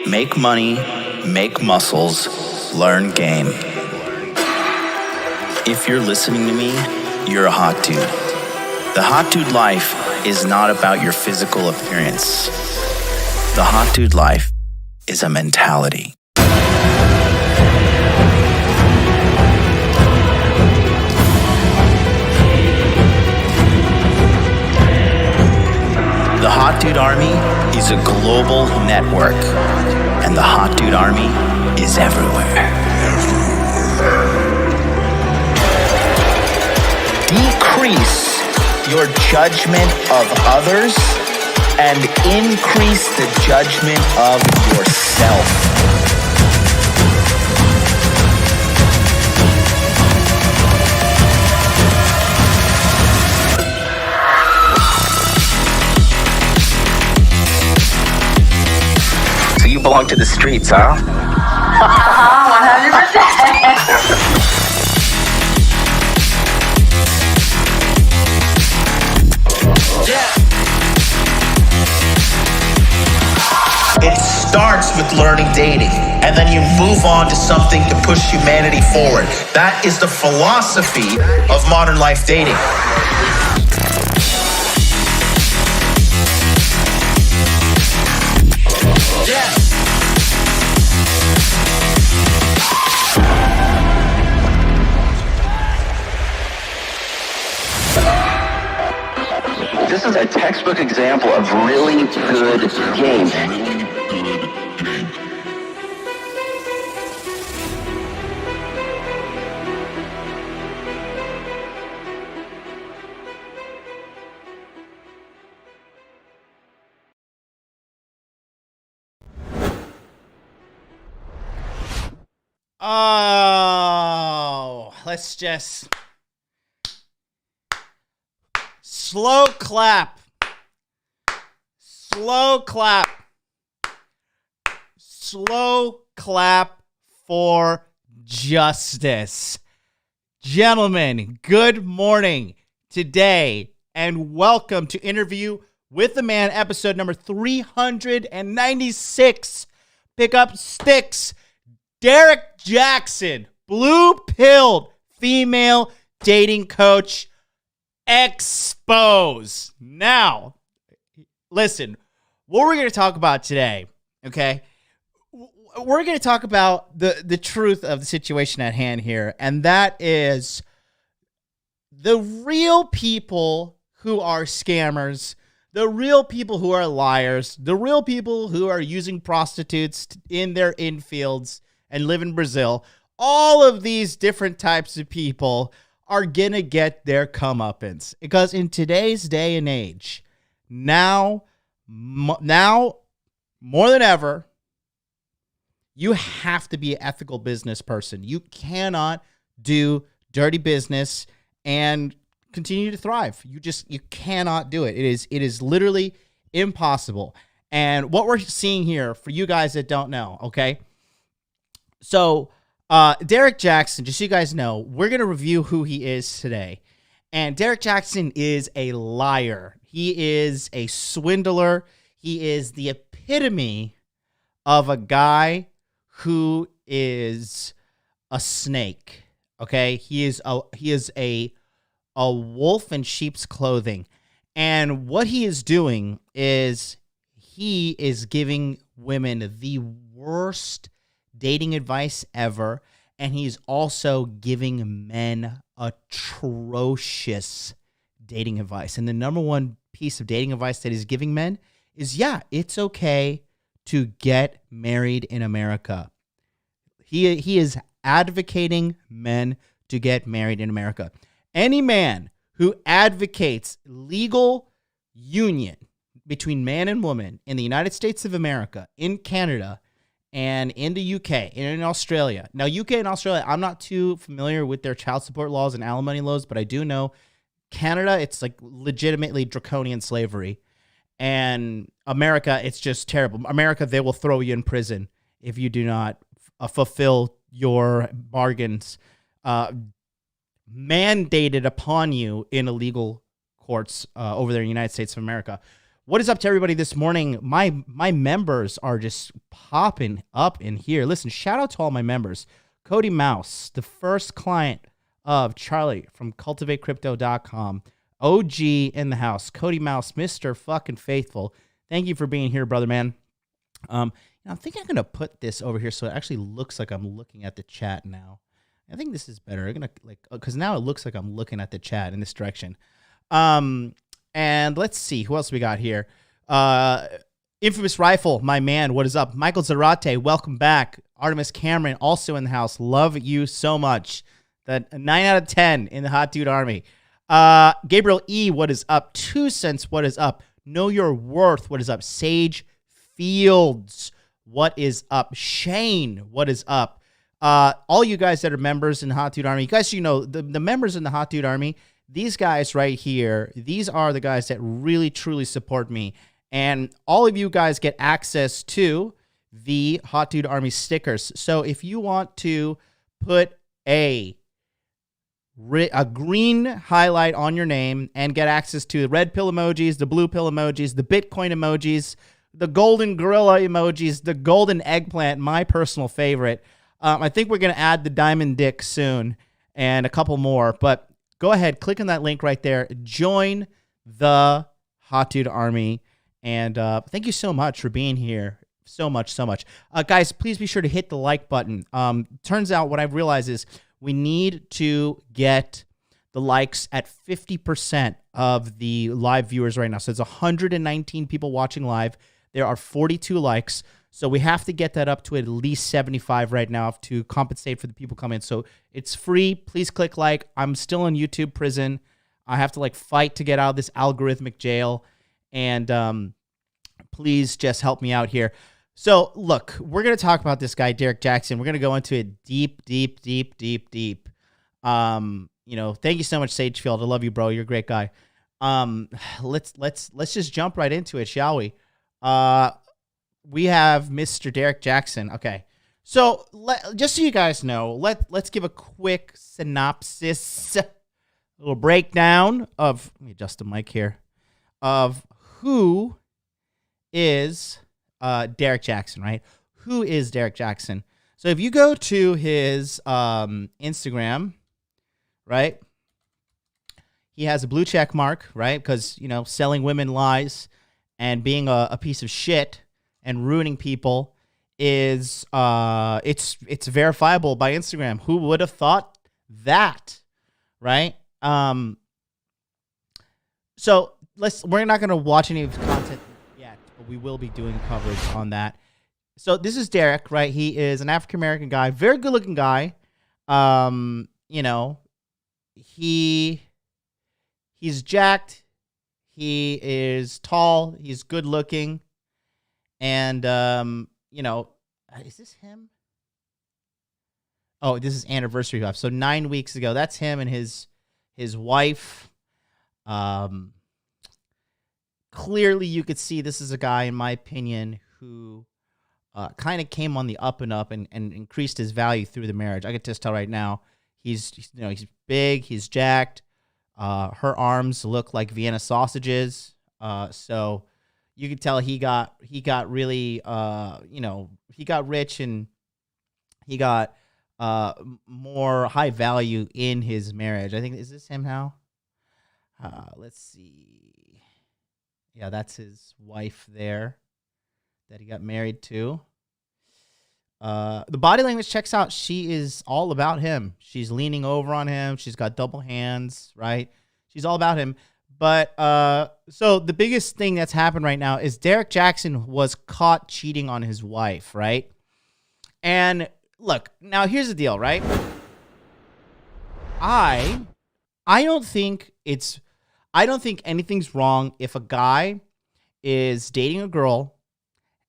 make money, make muscles, learn game. If you're listening to me, you're a hot dude. The hot dude life is not about your physical appearance. The hot dude life is a mentality. The Hot Dude Army is a global network, and the Hot Dude Army is everywhere. Decrease your judgment of others and increase the judgment of yourself. So you belong to the streets, huh? 100%. It starts with learning dating, and then you move on to something to push humanity forward. That is the philosophy of modern life dating. This is a textbook example of really good game. Oh, let's just slow clap. Slow clap. Slow clap for justice. Gentlemen, good morning today, and welcome to Interview with the Man, episode number 396. Pick up sticks. Derrick Jaxn, blue-pilled female dating coach, expose. Now, listen, what we're going to talk about today, okay? We're going to talk about the truth of the situation at hand here, and that is the real people who are scammers, the real people who are liars, the real people who are using prostitutes in their infields and live in Brazil. All of these different types of people are going to get their comeuppance, because in today's day and age, now more than ever, you have to be an ethical business person. You cannot do dirty business and continue to thrive. You cannot do it. It is literally impossible. And what we're seeing here, for you guys that don't know, okay? So, Derrick Jaxn, just so you guys know, we're going to review who he is today. And Derrick Jaxn is a liar. He is a swindler. He is the epitome of a guy who is a snake. Okay? He is a wolf in sheep's clothing. And what he is doing is he is giving women the worst dating advice ever, and he's also giving men atrocious dating advice. And the number one piece of dating advice that he's giving men is, yeah, it's okay to get married in America. He is advocating men to get married in America. Any man who advocates legal union between man and woman in the United States of America, in Canada, and in the UK, and in Australia. Now, UK and Australia, I'm not too familiar with their child support laws and alimony laws, but I do know Canada, it's like legitimately draconian slavery. And America, it's just terrible. America, they will throw you in prison if you do not fulfill your bargains mandated upon you in illegal courts over there in the United States of America. What is up to everybody this morning? My members are just popping up in here. Listen, shout out to all my members. Cody Mouse, the first client of Charlie from cultivatecrypto.com. OG in the house. Cody Mouse, Mr. fucking Faithful. Thank you for being here, brother man. I think I'm going to put this over here so it actually looks like I'm looking at the chat now. I think this is better. I'm going to because now it looks like I'm looking at the chat in this direction. And let's see, who else we got here? Infamous Rifle, my man, what is up? Michael Zarate, welcome back. Artemis Cameron, also in the house. Love you so much. That 9 out of 10 in the Hot Dude Army. Gabriel E, what is up? 2 cents, what is up? Know Your Worth, what is up? Sage Fields, what is up? Shane, what is up? All you guys that are members in the Hot Dude Army, you guys, the members in the Hot Dude Army, these guys right here, these are the guys that really, truly support me. And all of you guys get access to the Hot Dude Army stickers. So if you want to put a green highlight on your name and get access to the red pill emojis, the blue pill emojis, the Bitcoin emojis, the golden gorilla emojis, the golden eggplant, my personal favorite. I think we're going to add the diamond dick soon and a couple more, but go ahead, click on that link right there. Join the Hot Dude Army. And thank you so much for being here. So much. Guys, please be sure to hit the like button. Turns out what I've realized is we need to get the likes at 50% of the live viewers right now. So it's 119 people watching live. There are 42 likes. So we have to get that up to at least 75 right now to compensate for the people coming in. So it's free. Please click like. I'm still in YouTube prison. I have to fight to get out of this algorithmic jail. And please just help me out here. So look, we're going to talk about this guy, Derrick Jaxn. We're going to go into it deep. Thank you so much, Sagefield. I love you, bro. You're a great guy. Let's just jump right into it, shall we? We have Mr. Derrick Jaxn. Okay. So just so you guys know, let's give a quick synopsis, a little breakdown of, let me adjust the mic here, of who is Derrick Jaxn, right? Who is Derrick Jaxn? So if you go to his Instagram, right, he has a blue check mark, right? Because, selling women lies and being a piece of shit and ruining people is it's verifiable by Instagram. Who would have thought that, right? So we're not going to watch any of his content yet, but we will be doing coverage on that. So this is Derrick, right? He is an African-American guy, very good-looking guy. He's jacked. He is tall. He's good-looking. And, is this him? Oh, this is anniversary life. So 9 weeks ago, that's him and his wife. Clearly you could see this is a guy, in my opinion, who kind of came on the up and up and increased his value through the marriage. I can just tell right now, he's big, he's jacked. Her arms look like Vienna sausages. So you could tell he got really, he got rich and he got more high value in his marriage. I think, is this him now? Let's see. Yeah, that's his wife there that he got married to. The body language checks out. She is all about him. She's leaning over on him. She's got double hands, right? She's all about him. But so the biggest thing that's happened right now is Derrick Jaxn was caught cheating on his wife, right? And look, now here's the deal, right? I don't think anything's wrong if a guy is dating a girl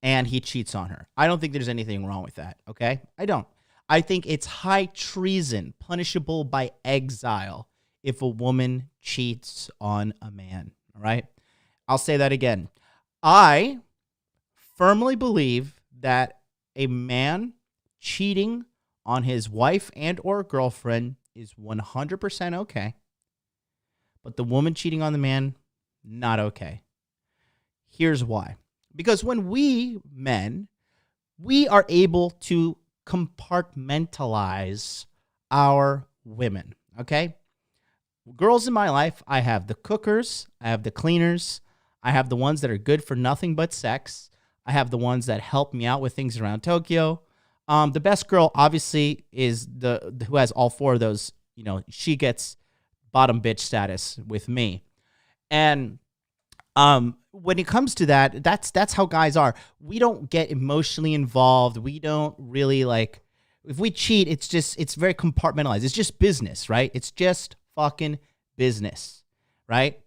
and he cheats on her. I don't think there's anything wrong with that, okay? I don't. I think it's high treason, punishable by exile, if a woman cheats on a man, all right? I'll say that again. I firmly believe that a man cheating on his wife and or girlfriend is 100% okay. But the woman cheating on the man, not okay. Here's why. Because when we men, we are able to compartmentalize our women, okay? Girls in my life, I have the cookers, I have the cleaners, I have the ones that are good for nothing but sex, I have the ones that help me out with things around Tokyo. The best girl, obviously, is the who has all four of those. You know, she gets bottom bitch status with me. And when it comes to that, that's how guys are. We don't get emotionally involved. We don't really like, if we cheat, it's very compartmentalized. It's just business, right? It's just fucking business, right?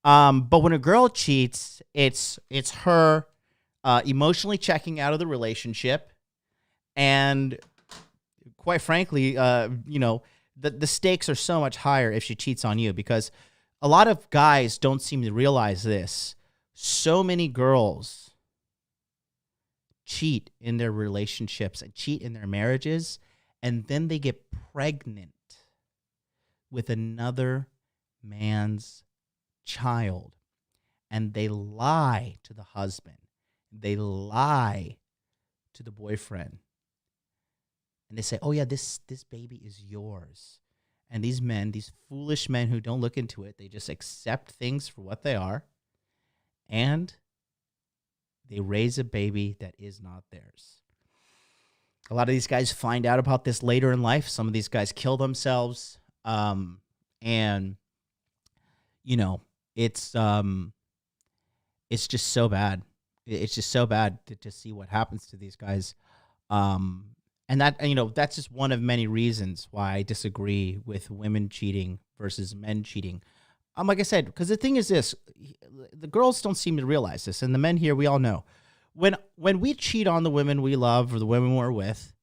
But when a girl cheats, it's her emotionally checking out of the relationship. And quite frankly, the stakes are so much higher if she cheats on you, because a lot of guys don't seem to realize this. So many girls cheat in their relationships and cheat in their marriages, and then they get pregnant with another man's child, and they lie to the husband. They lie to the boyfriend. And they say, oh, yeah, this baby is yours. And these men, these foolish men who don't look into it, they just accept things for what they are. And they raise a baby that is not theirs. A lot of these guys find out about this later in life. Some of these guys kill themselves. And, you know, it's just so bad. It's just so bad to see what happens to these guys. And that, you know, that's just one of many reasons why I disagree with women cheating versus men cheating. Like I said, because the thing is this, the girls don't seem to realize this, and the men here, we all know. When we cheat on the women we love or the women we're with,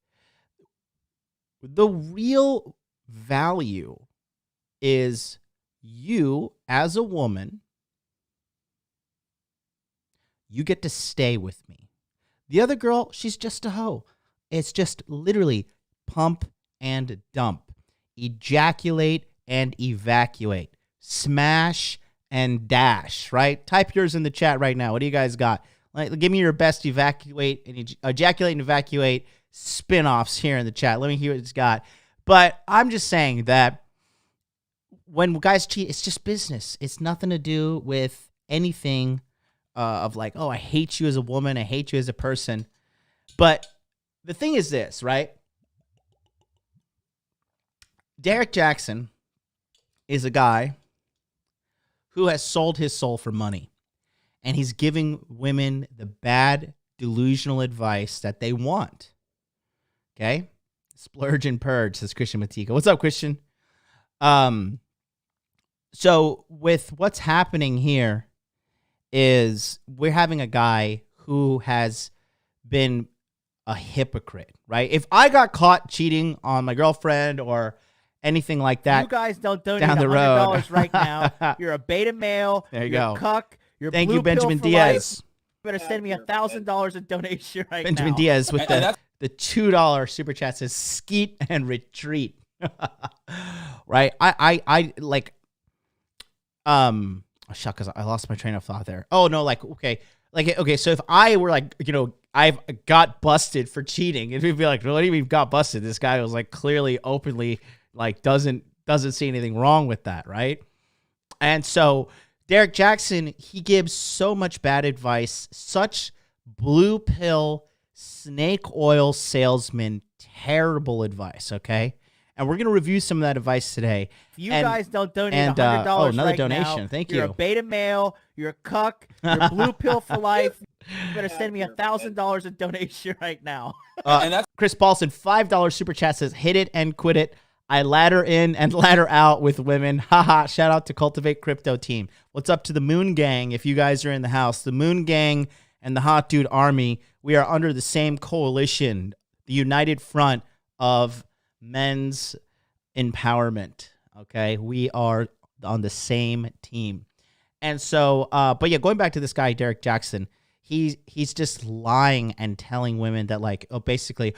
the real value is you as a woman, you get to stay with me. The other girl, she's just a hoe. It's just literally pump and dump, ejaculate and evacuate, smash and dash, right? Type yours in the chat right now. What do you guys got? Like, give me your best ejaculate and evacuate spin-offs here in the chat. Let me hear what it's got. But I'm just saying that when guys cheat, it's just business. It's nothing to do with anything of like, oh, I hate you as a woman. I hate you as a person. But the thing is this, right? Derrick Jaxn is a guy who has sold his soul for money. And he's giving women the bad, delusional advice that they want. Okay? Splurge and purge, says Christian Matika. What's up, Christian? So with what's happening here is we're having a guy who has been a hypocrite, right? If I got caught cheating on my girlfriend or anything like that, you guys don't donate down the road $100 right now. You're a beta male. There you you're go. A cuck. You're Thank blue you, Benjamin pill for Diaz. life. You better send me $1,000 in donation right Benjamin now. Diaz with the $2 super chat says skeet and retreat. Right? I like oh shit, because I lost my train of thought there. Oh no, okay, so if I were like, you know, I've got busted for cheating, and we'd be like, what do you mean got busted? This guy was like clearly openly like doesn't see anything wrong with that, right? And so Derrick Jaxn, he gives so much bad advice, such blue pill, snake oil salesman, terrible advice, okay? And we're going to review some of that advice today. If you guys don't donate $100 another right donation. now, Thank you're you. a beta male, you're a cuck, you're blue pill for life. You better send me $1,000 in donation right now. And that's Chris Paulson, $5 super chat says, hit it and quit it. I ladder in and ladder out with women. Haha, shout out to Cultivate Crypto team. What's up to the Moon Gang if you guys are in the house? The Moon Gang and the Hot Dude Army, we are under the same coalition, the United Front of men's empowerment. Okay, we are on the same team. And so, but yeah, going back to this guy, Derrick Jaxn, he's just lying and telling women that like, oh, basically,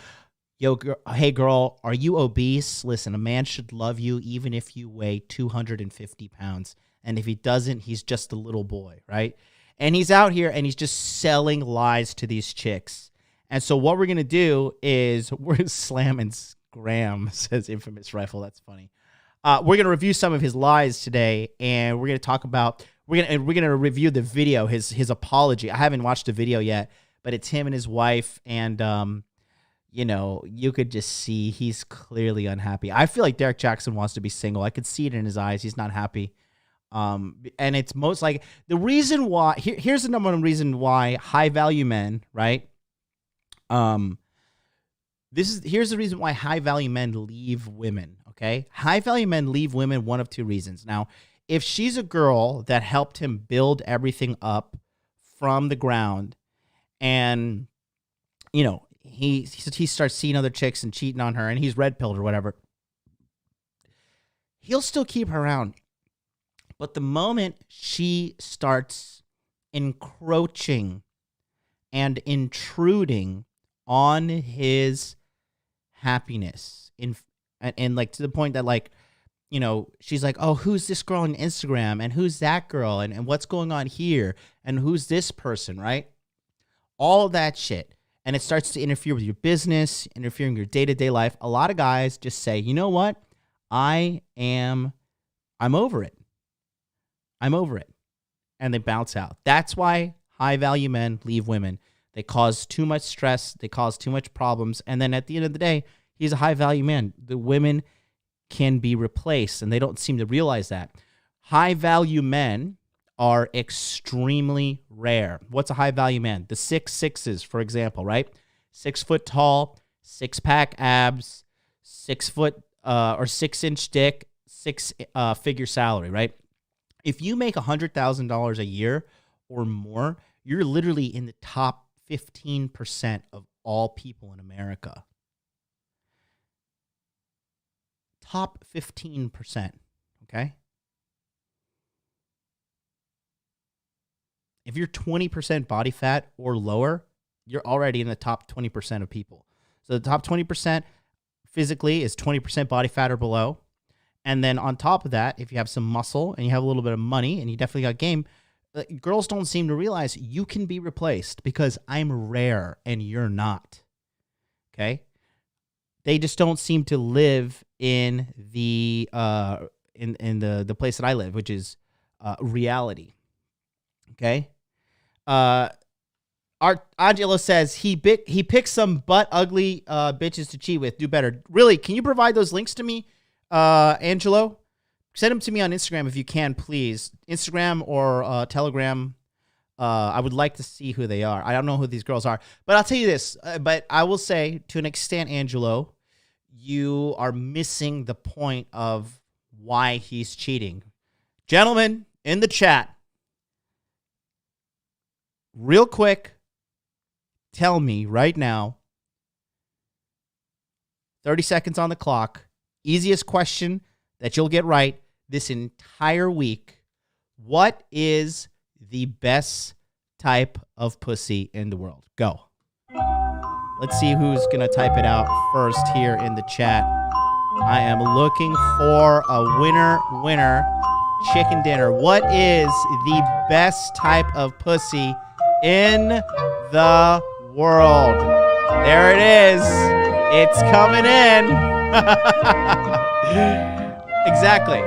yo, hey girl, are you obese? Listen, a man should love you even if you weigh 250 pounds. And if he doesn't, he's just a little boy, right? And he's out here and he's just selling lies to these chicks. And so what we're going to do is we're slamming Graham, says Infamous Rifle. That's funny. We're going to review some of his lies today, and we're going to talk about we're going to review the video, his apology. I haven't watched the video yet, but it's him and his wife, and you know, you could just see he's clearly unhappy. I feel like Derrick Jaxn wants to be single. I could see it in his eyes. He's not happy. And it's most like the reason why here's the number one reason why high value men, right? Here's the reason why high value men leave women. Okay. High value men leave women one of two reasons. Now, if she's a girl that helped him build everything up from the ground, and you know, he starts seeing other chicks and cheating on her, and he's red pilled or whatever, he'll still keep her around. But the moment she starts encroaching and intruding on his happiness, and like to the point that, like, you know, she's like, oh, who's this girl on Instagram, and who's that girl, and what's going on here, and who's this person, right? All that shit. And it starts to interfere with your business, interfering your day-to-day life. A lot of guys just say, you know what? I'm over it. I'm over it. And they bounce out. That's why high-value men leave women. They cause too much stress. They cause too much problems. And then at the end of the day, he's a high-value man. The women can be replaced, and they don't seem to realize that. High-value men are extremely rare. What's a high-value man? The 6'6", for example, right? 6 foot tall, 6-pack abs, 6 foot or 6-inch dick, 6-figure salary, right? If you make $100,000 a year or more, you're literally in the top 15% of all people in America. Top 15%, okay? If you're 20% body fat or lower, you're already in the top 20% of people. So the top 20% physically is 20% body fat or below. And then on top of that, if you have some muscle and you have a little bit of money and you definitely got game, girls don't seem to realize you can be replaced because I'm rare and you're not. Okay? They just don't seem to live in the the place that I live, which is reality. Okay? Angelo says he picks some butt ugly bitches to cheat with. Do better. Really? Can you provide those links to me, Angelo? Send them to me on Instagram if you can, please. Instagram or Telegram. I would like to see who they are. I don't know who these girls are, but I'll tell you this. But I will say, to an extent, Angelo, you are missing the point of why he's cheating. Gentlemen in the chat, real quick, tell me right now, 30 seconds on the clock, easiest question that you'll get right this entire week. What is the best type of pussy in the world? Go. Let's see who's going to type it out first here in the chat. I am looking for a winner chicken dinner. What is the best type of pussy in the world? There it is. It's coming in. Exactly.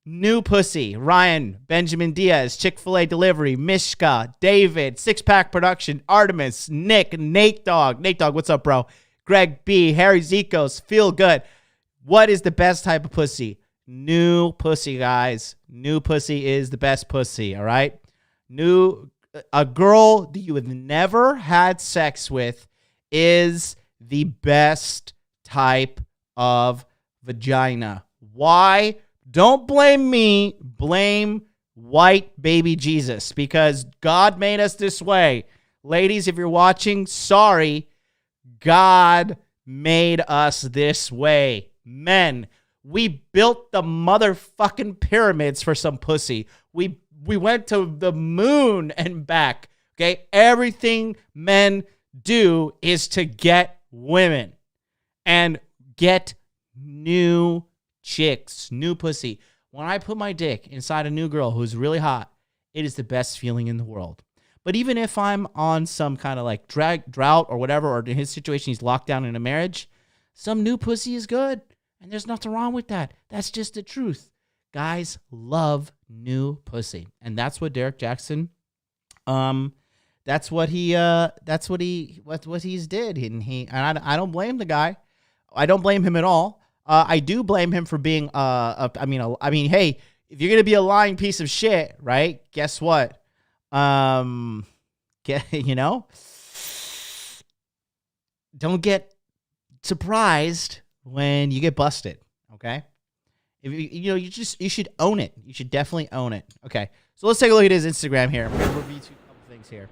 New pussy. Ryan, Benjamin Diaz, Chick-fil-A delivery, Mishka, David, Six Pack Production, Artemis, Nick, Nate Dogg. Nate Dogg, what's up, bro? Greg B, Harry Zikos, Feel Good. What is the best type of pussy? New pussy, guys. New pussy is the best pussy, all right? A girl that you have never had sex with is the best type of vagina. Why? Don't blame me. Blame white baby Jesus, because God made us this way. Ladies, if you're watching, sorry. God made us this way. Men, we built the motherfucking pyramids for some pussy. We went to the moon and back. Okay? Everything men do is to get women and get new chicks, new pussy. When I put my dick inside a new girl who's really hot, it is the best feeling in the world. But even if I'm on some kind of like drought or whatever, or in his situation, he's locked down in a marriage, some new pussy is good. And there's nothing wrong with that. That's just the truth. Guys love new pussy. And that's what Derrick Jaxn, that's what he's did. And I don't blame the guy. I don't blame him at all. I do blame him for being, hey, if you're going to be a lying piece of shit, right? Guess what? Don't get surprised when you get busted. Okay. If you should own it. You should definitely own it. Okay. So let's take a look at his Instagram here. We're going to review a couple things here.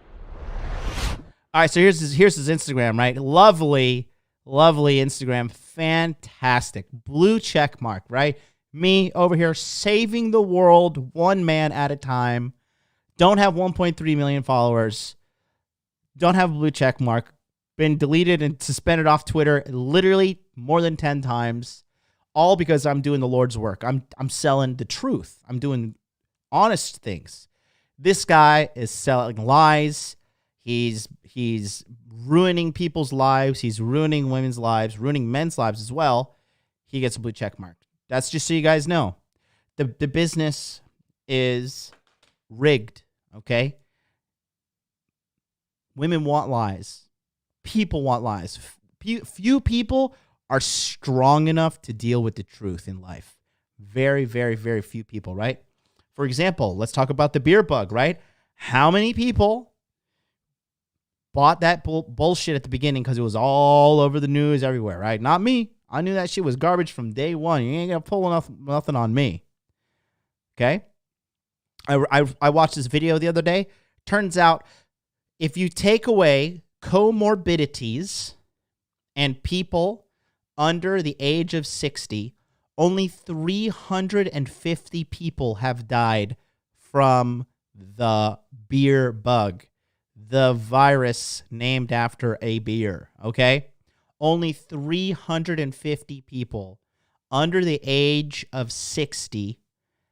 All right. So here's his Instagram, right? Lovely Instagram. Fantastic. Blue check mark, right? Me over here saving the world one man at a time. Don't have 1.3 million followers. Don't have a blue check mark. Been deleted and suspended off Twitter literally more than 10 times. All because I'm doing the Lord's work. I'm selling the truth. I'm doing honest things. This guy is selling lies. He's ruining people's lives. He's ruining women's lives, ruining men's lives as well. He gets a blue check mark. That's just so you guys know. The business is rigged, okay? Women want lies. People want lies. Few people are strong enough to deal with the truth in life. Very, very, very few people, right? For example, let's talk about the beer bug, right? How many people bought that bullshit at the beginning because it was all over the news everywhere, right? Not me. I knew that shit was garbage from day one. You ain't gonna pull nothing on me. Okay? I watched this video the other day. Turns out, if you take away comorbidities and people under the age of 60, only 350 people have died from the beer bug, the virus named after a beer, okay? Only 350 people under the age of 60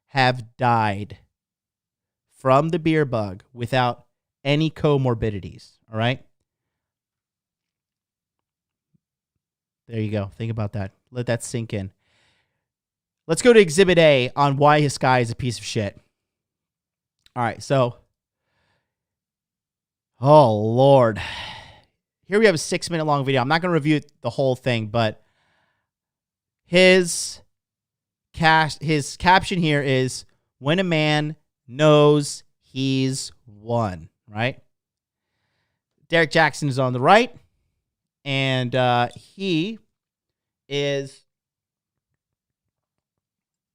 have died from the beer bug without any comorbidities, all right? There you go. Think about that. Let that sink in. Let's go to Exhibit A on why this guy is a piece of shit. All right, so, oh, Lord. Here we have a 6-minute long video. I'm not going to review the whole thing, but his caption here is, when a man knows he's won, right? Derrick Jaxn is on the right, and he is...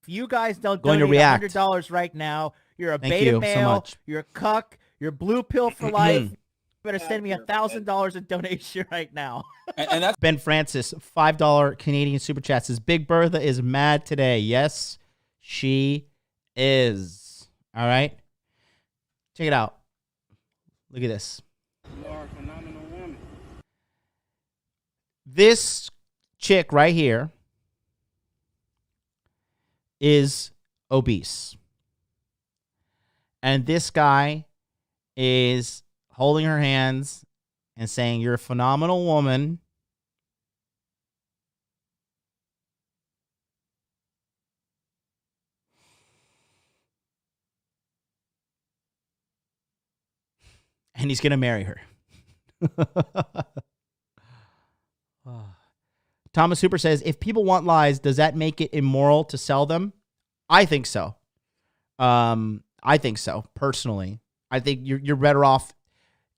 If you guys don't going to donate react. $100 right now, you're a Thank beta you so male, much. you're a cuck, you're blue pill for life. You better send me $1,000 in donation right now. And that's Ben Francis, $5 Canadian Super Chat says, Big Bertha is mad today. Yes, she is. All right? Check it out. Look at this. you are a phenomenal woman. This chick right here is obese. And this guy is holding her hands and saying, you're a phenomenal woman. And he's going to marry her. Thomas Hooper says, if people want lies, does that make it immoral to sell them? I think so. I think so, personally. I think you're better off,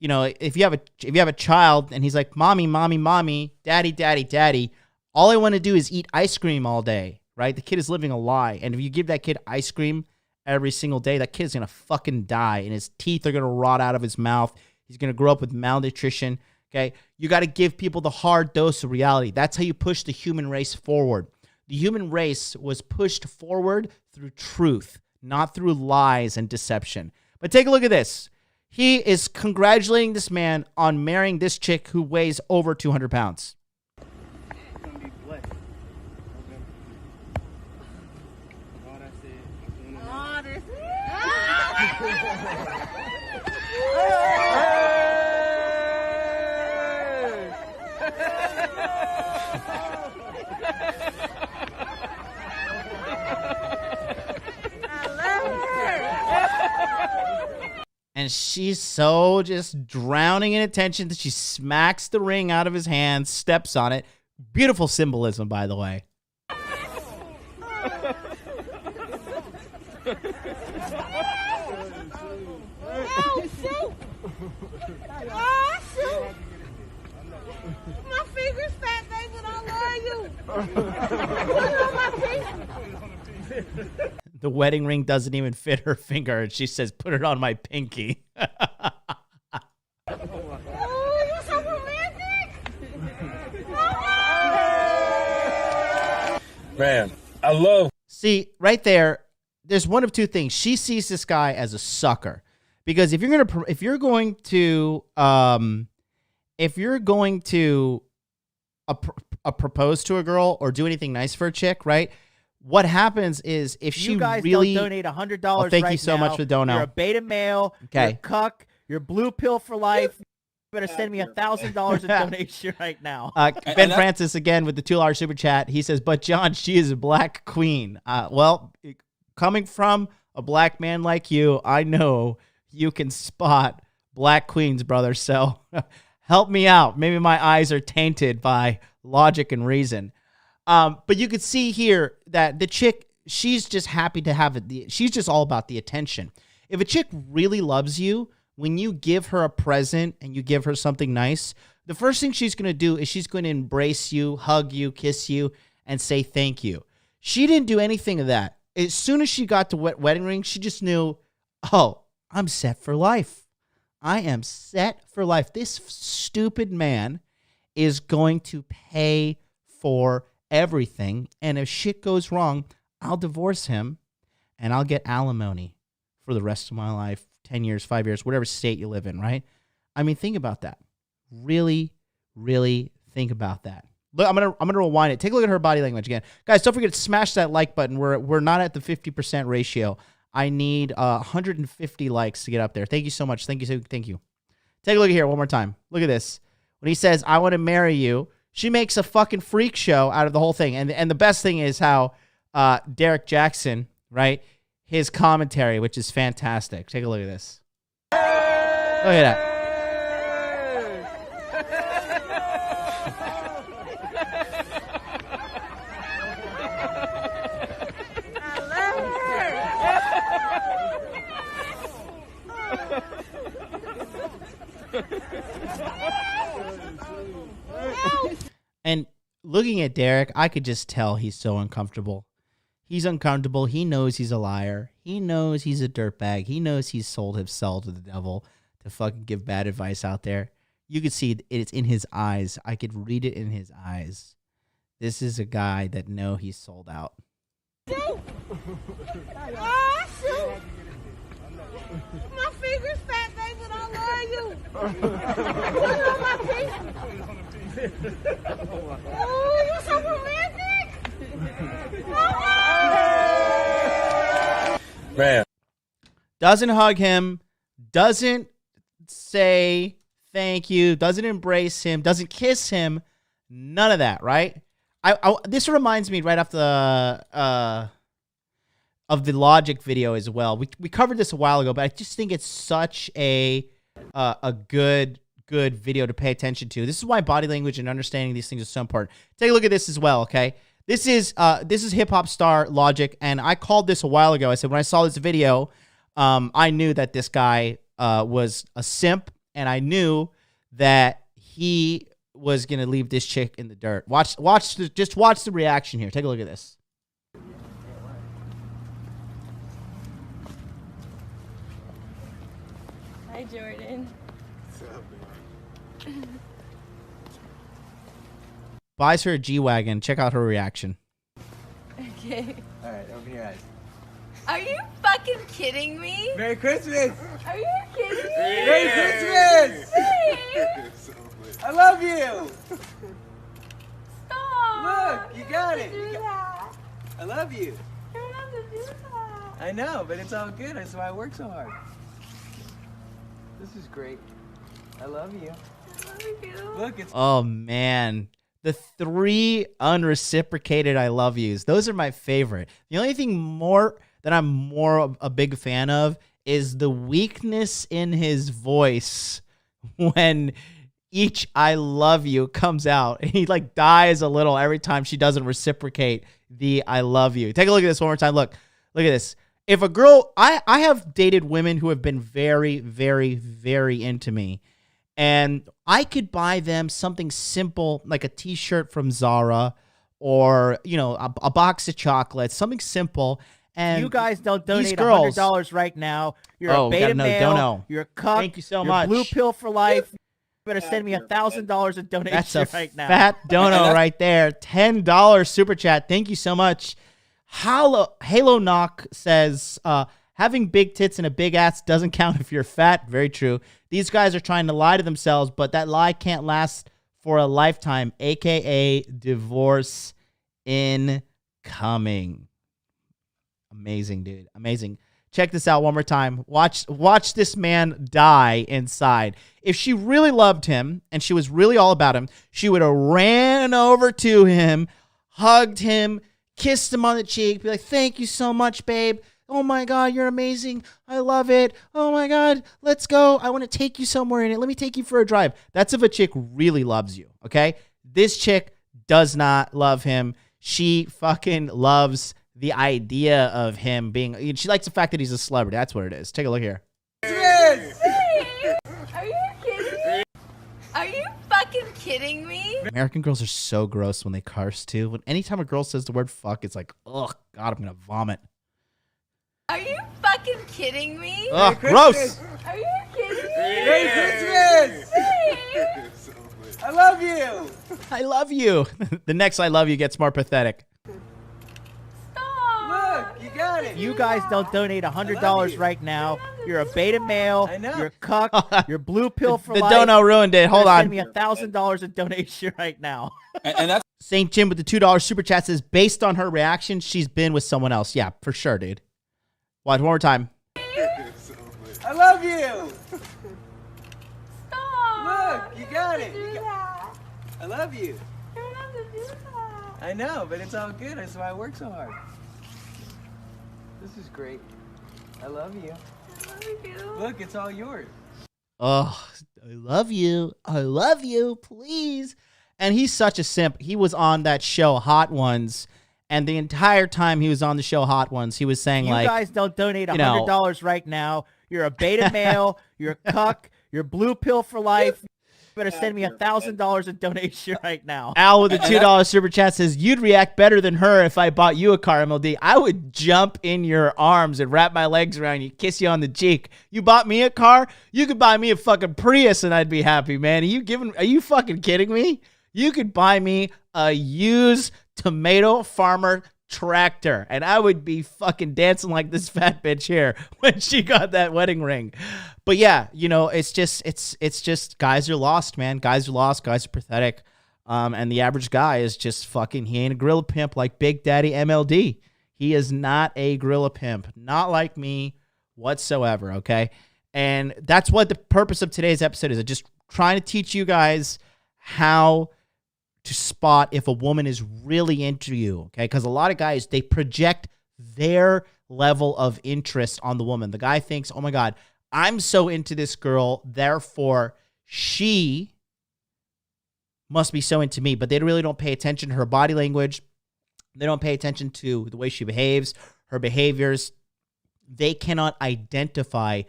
you know, if you have a child and he's like, mommy, mommy, mommy, daddy, daddy, daddy, all I want to do is eat ice cream all day, right? The kid is living a lie. And if you give that kid ice cream every single day, that kid's going to fucking die and his teeth are going to rot out of his mouth. He's going to grow up with malnutrition. Okay, you got to give people the hard dose of reality. That's how you push the human race forward. The human race was pushed forward through truth, not through lies and deception. But take a look at this. He is congratulating this man on marrying this chick who weighs over 200 pounds. You're gonna be blessed. Okay. All that said, And she's so just drowning in attention that she smacks the ring out of his hand, steps on it. Beautiful symbolism, by the way. Oh, shoot! Oh, shoot! My finger's fat, baby, and I love you. Put it on my pinky. The wedding ring doesn't even fit her finger, and she says, "Put it on my pinky." Oh, you're so romantic. Man, I love. See, right there, there's one of two things. She sees this guy as a sucker, because if you're going to propose to a girl or do anything nice for a chick, right? What happens is if she you guys really don't donate $100 Oh, thank right you so now, much for the dono. You're a beta male. Okay. You're a cuck. You're blue pill for life. You better send me $1,000 in donation right now. Ben Francis again with the $2 super chat. He says, "But John, she is a black queen." Well, coming from a black man like you, I know you can spot black queens, brother. So help me out. Maybe my eyes are tainted by logic and reason. But you could see here that the chick, she's just happy to have it. She's just all about the attention. If a chick really loves you, when you give her a present and you give her something nice, the first thing she's going to do is she's going to embrace you, hug you, kiss you, and say thank you. She didn't do anything of that. As soon as she got to wedding ring, she just knew, oh, I'm set for life. I am set for life. This stupid man is going to pay for everything, and if shit goes wrong, I'll divorce him and I'll get alimony for the rest of my life, 10 years, 5 years, whatever state you live in, right? I mean, think about that. Really, really think about that. Look, I'm gonna rewind it. Take a look at her body language again. Guys, don't forget to smash that like button. We're not at the 50% ratio. I need 150 likes to get up there. Thank you so much. Thank you. Take a look here one more time. Look at this. When he says, "I want to marry you," she makes a fucking freak show out of the whole thing. And the best thing is how Derrick Jaxn, right, his commentary, which is fantastic. Take a look at this. Look at that. And looking at Derrick, I could just tell he's so uncomfortable. He's uncomfortable. He knows he's a liar. He knows he's a dirtbag. He knows he's sold his soul to the devil to fucking give bad advice out there. You could see it's in his eyes. I could read it in his eyes. This is a guy that know he's sold out. Oh, shoot! My finger's fat, baby, and I love you. Put it on my pinky. Oh, you're so romantic. Man. Doesn't hug him, doesn't say thank you, doesn't embrace him, doesn't kiss him, none of that, right? This reminds me right off the of the Logic video as well. We covered this a while ago, but I just think it's such a good video to pay attention to. This is why body language and understanding these things is so important. Take a look at this as well, okay? This is hip hop star Logic, and I called this a while ago. I said when I saw this video, I knew that this guy was a simp, and I knew that he was gonna leave this chick in the dirt. Just watch the reaction here. Take a look at this. Hi, Jordan. Buys her a G-Wagon. Check out her reaction. Okay. All right, open your eyes. Are you fucking kidding me? Merry Christmas! Are you kidding me? Merry Christmas! Hey, I love you! stop! Look, you got it. Do that. I love you. You don't have to do that. I know, but it's all good. That's why I work so hard. This is great. I love you. I love you. Look, it's Oh man, the 3 unreciprocated I love yous. Those are my favorite. The only thing more that I'm more a big fan of is the weakness in his voice when each I love you comes out. He like dies a little every time she doesn't reciprocate the I love you. Take a look at this one more time. Look at this. If a girl, I have dated women who have been very, very, very into me. And I could buy them something simple like a t-shirt from Zara or, you know, a box of chocolates, something simple. And You guys don't these donate girls- $100 right now. You're Oh, a beta gotta know, male. don't know. You're a cuck. Thank you so you're much. Blue pill for life. You better send me $1,000 in donation That's a right now. fat dono right there. $10 super chat. Thank you so much. Halo Knock says, having big tits and a big ass doesn't count if you're fat. Very true. These guys are trying to lie to themselves, but that lie can't last for a lifetime, aka divorce incoming. Amazing, dude. Amazing. Check this out one more time. Watch this man die inside. If she really loved him and she was really all about him, she would have ran over to him, hugged him, kissed him on the cheek, be like, thank you so much, babe. Oh my God, you're amazing. I love it. Oh my God, let's go. I want to take you somewhere in it. Let me take you for a drive. That's if a chick really loves you, okay? This chick does not love him. She fucking loves the idea of him being, she likes the fact that he's a celebrity. That's what it is. Take a look here. Christmas! Are you kidding me? Are you fucking kidding me? American girls are so gross when they curse too. When anytime a girl says the word fuck, it's like, oh God, I'm gonna vomit. Are you fucking kidding me? Ugh, Merry gross. Christmas! Are you kidding me? Merry Christmas! I love you! I love you. The next I love you gets more pathetic. Stop. Look, you got it! You guys don't donate $100 you. right now. You're a beta male. I know. You're a cuck. You're blue pill for The life. dono ruined it. You Hold better on. Send me $1,000 in donation right now. St. Jim with the $2 super chat says, based on her reaction, she's been with someone else. Yeah, for sure, dude. Watch one more time. I love you! Stop. Look, you got it! Do that. I love you! You don't have to do that. I know, but it's all good. That's why I work so hard. This is great. I love you. I love you. Look, it's all yours. Oh, I love you. I love you. Please. And he's such a simp. He was on that show, Hot Ones. And the entire time he was on the show, Hot Ones, he was saying You like, guys don't donate you know- $100 right now. You're a beta male. You're a cuck. You're blue pill for life. You better send me $1,000 in donation right now. Al with the $2 super chat says, you'd react better than her if I bought you a car, MLD. I would jump in your arms and wrap my legs around you, kiss you on the cheek. You bought me a car? You could buy me a fucking Prius and I'd be happy, man. Are you fucking kidding me? You could buy me a used tomato farmer tractor and I would be fucking dancing like this fat bitch here when she got that wedding ring. But yeah, you know, it's just guys are lost, man. Guys are lost. Guys are pathetic. And the average guy is just fucking, he ain't a gorilla pimp like Big Daddy MLD. He is not a gorilla pimp. Not like me whatsoever, okay? And that's what the purpose of today's episode is. I'm just trying to teach you guys how to spot if a woman is really into you, okay? Because a lot of guys, they project their level of interest on the woman. The guy thinks, oh my God, I'm so into this girl, therefore she must be so into me. But they really don't pay attention to her body language. They don't pay attention to the way she behaves, her behaviors. They cannot identify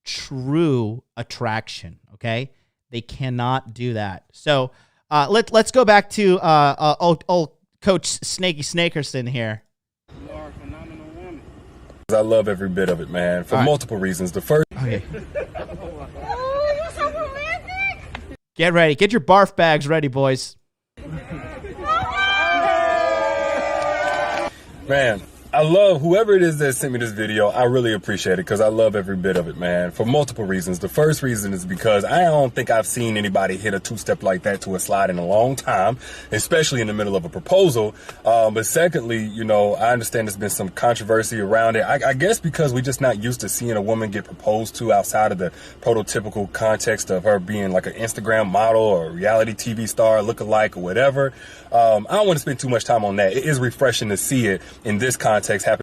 true attraction, okay? They cannot do that. So let's go back to old Coach Snaky Snakerson here. You are a phenomenal woman. I love every bit of it, man, for multiple reasons. The first, Okay. Oh, you're so romantic. Get ready. Get your barf bags ready, boys. man, I love whoever it is that sent me this video. I really appreciate it because I love every bit of it, man, for multiple reasons. The first reason is because I don't think I've seen anybody hit a two-step like that to a slide in a long time, especially in the middle of a proposal. But secondly, you know, I understand there's been some controversy around it. I guess because we're just not used to seeing a woman get proposed to outside of the prototypical context of her being like an Instagram model or a reality TV star, lookalike or whatever. I don't want to spend too much time on that. It is refreshing to see it in this context happen.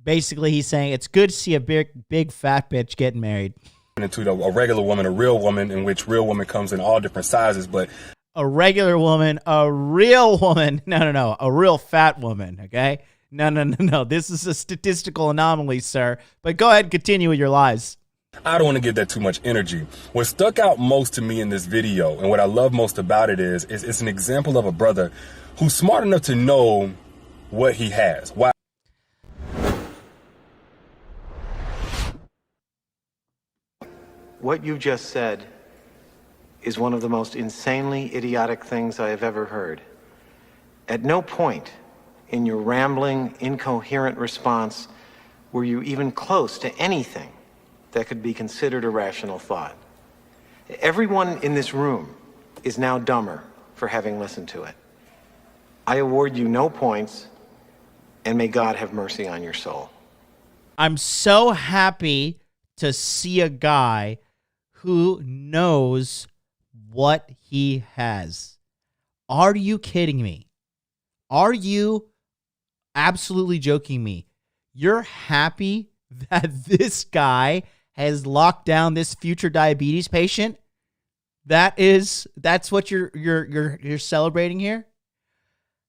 Basically, he's saying it's good to see a big fat bitch getting married. Into a regular woman, a real woman, in which real woman comes in all different sizes, but a regular woman, a real woman. No, a real fat woman, okay? No. This is a statistical anomaly, sir. But go ahead and continue with your lies. I don't want to give that too much energy. What stuck out most to me in this video, and what I love most about it is it's an example of a brother who's smart enough to know what he has. Why? What you just said is one of the most insanely idiotic things I have ever heard. At no point in your rambling, incoherent response were you even close to anything that could be considered a rational thought. Everyone in this room is now dumber for having listened to it. I award you no points, and may God have mercy on your soul. I'm so happy to see a guy who knows what he has. Are you kidding me? Are you absolutely joking me? You're happy that this guy has locked down this future diabetes patient? That's what you're celebrating here?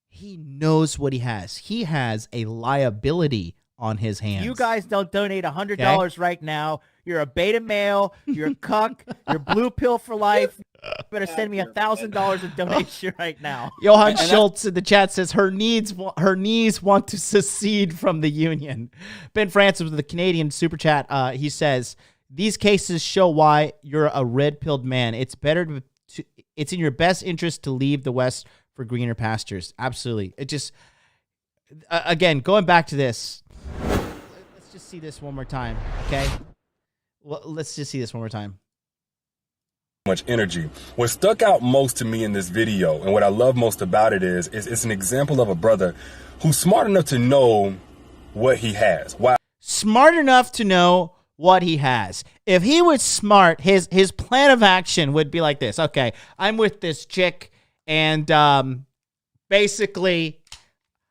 He knows what he has. He has a liability on his hands. You guys don't donate $100 right now. You're a beta male. You're a cuck. You're blue pill for life. You better send me $1,000 in donation right now. Johan Schultz in the chat says her knees want to secede from the union. Ben Francis with the Canadian super chat. He says these cases show why you're a red-pilled man. It's it's in your best interest to leave the West for greener pastures. Absolutely. It just again going back to this. Let's just see this one more time, okay? Well, let's just see this one more time. Much energy. What stuck out most to me in this video, and what I love most about it is it's an example of a brother who's smart enough to know what he has. Why? Smart enough to know what he has. If he was smart, his plan of action would be like this. Okay, I'm with this chick, and basically,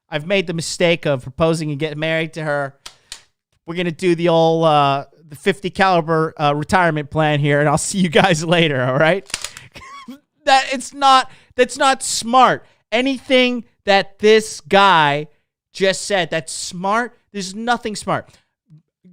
I've made the mistake of proposing and getting married to her. We're gonna do the old the 50 caliber retirement plan here, and I'll see you guys later. All right? That's not smart. Anything that this guy just said that's smart. There's nothing smart.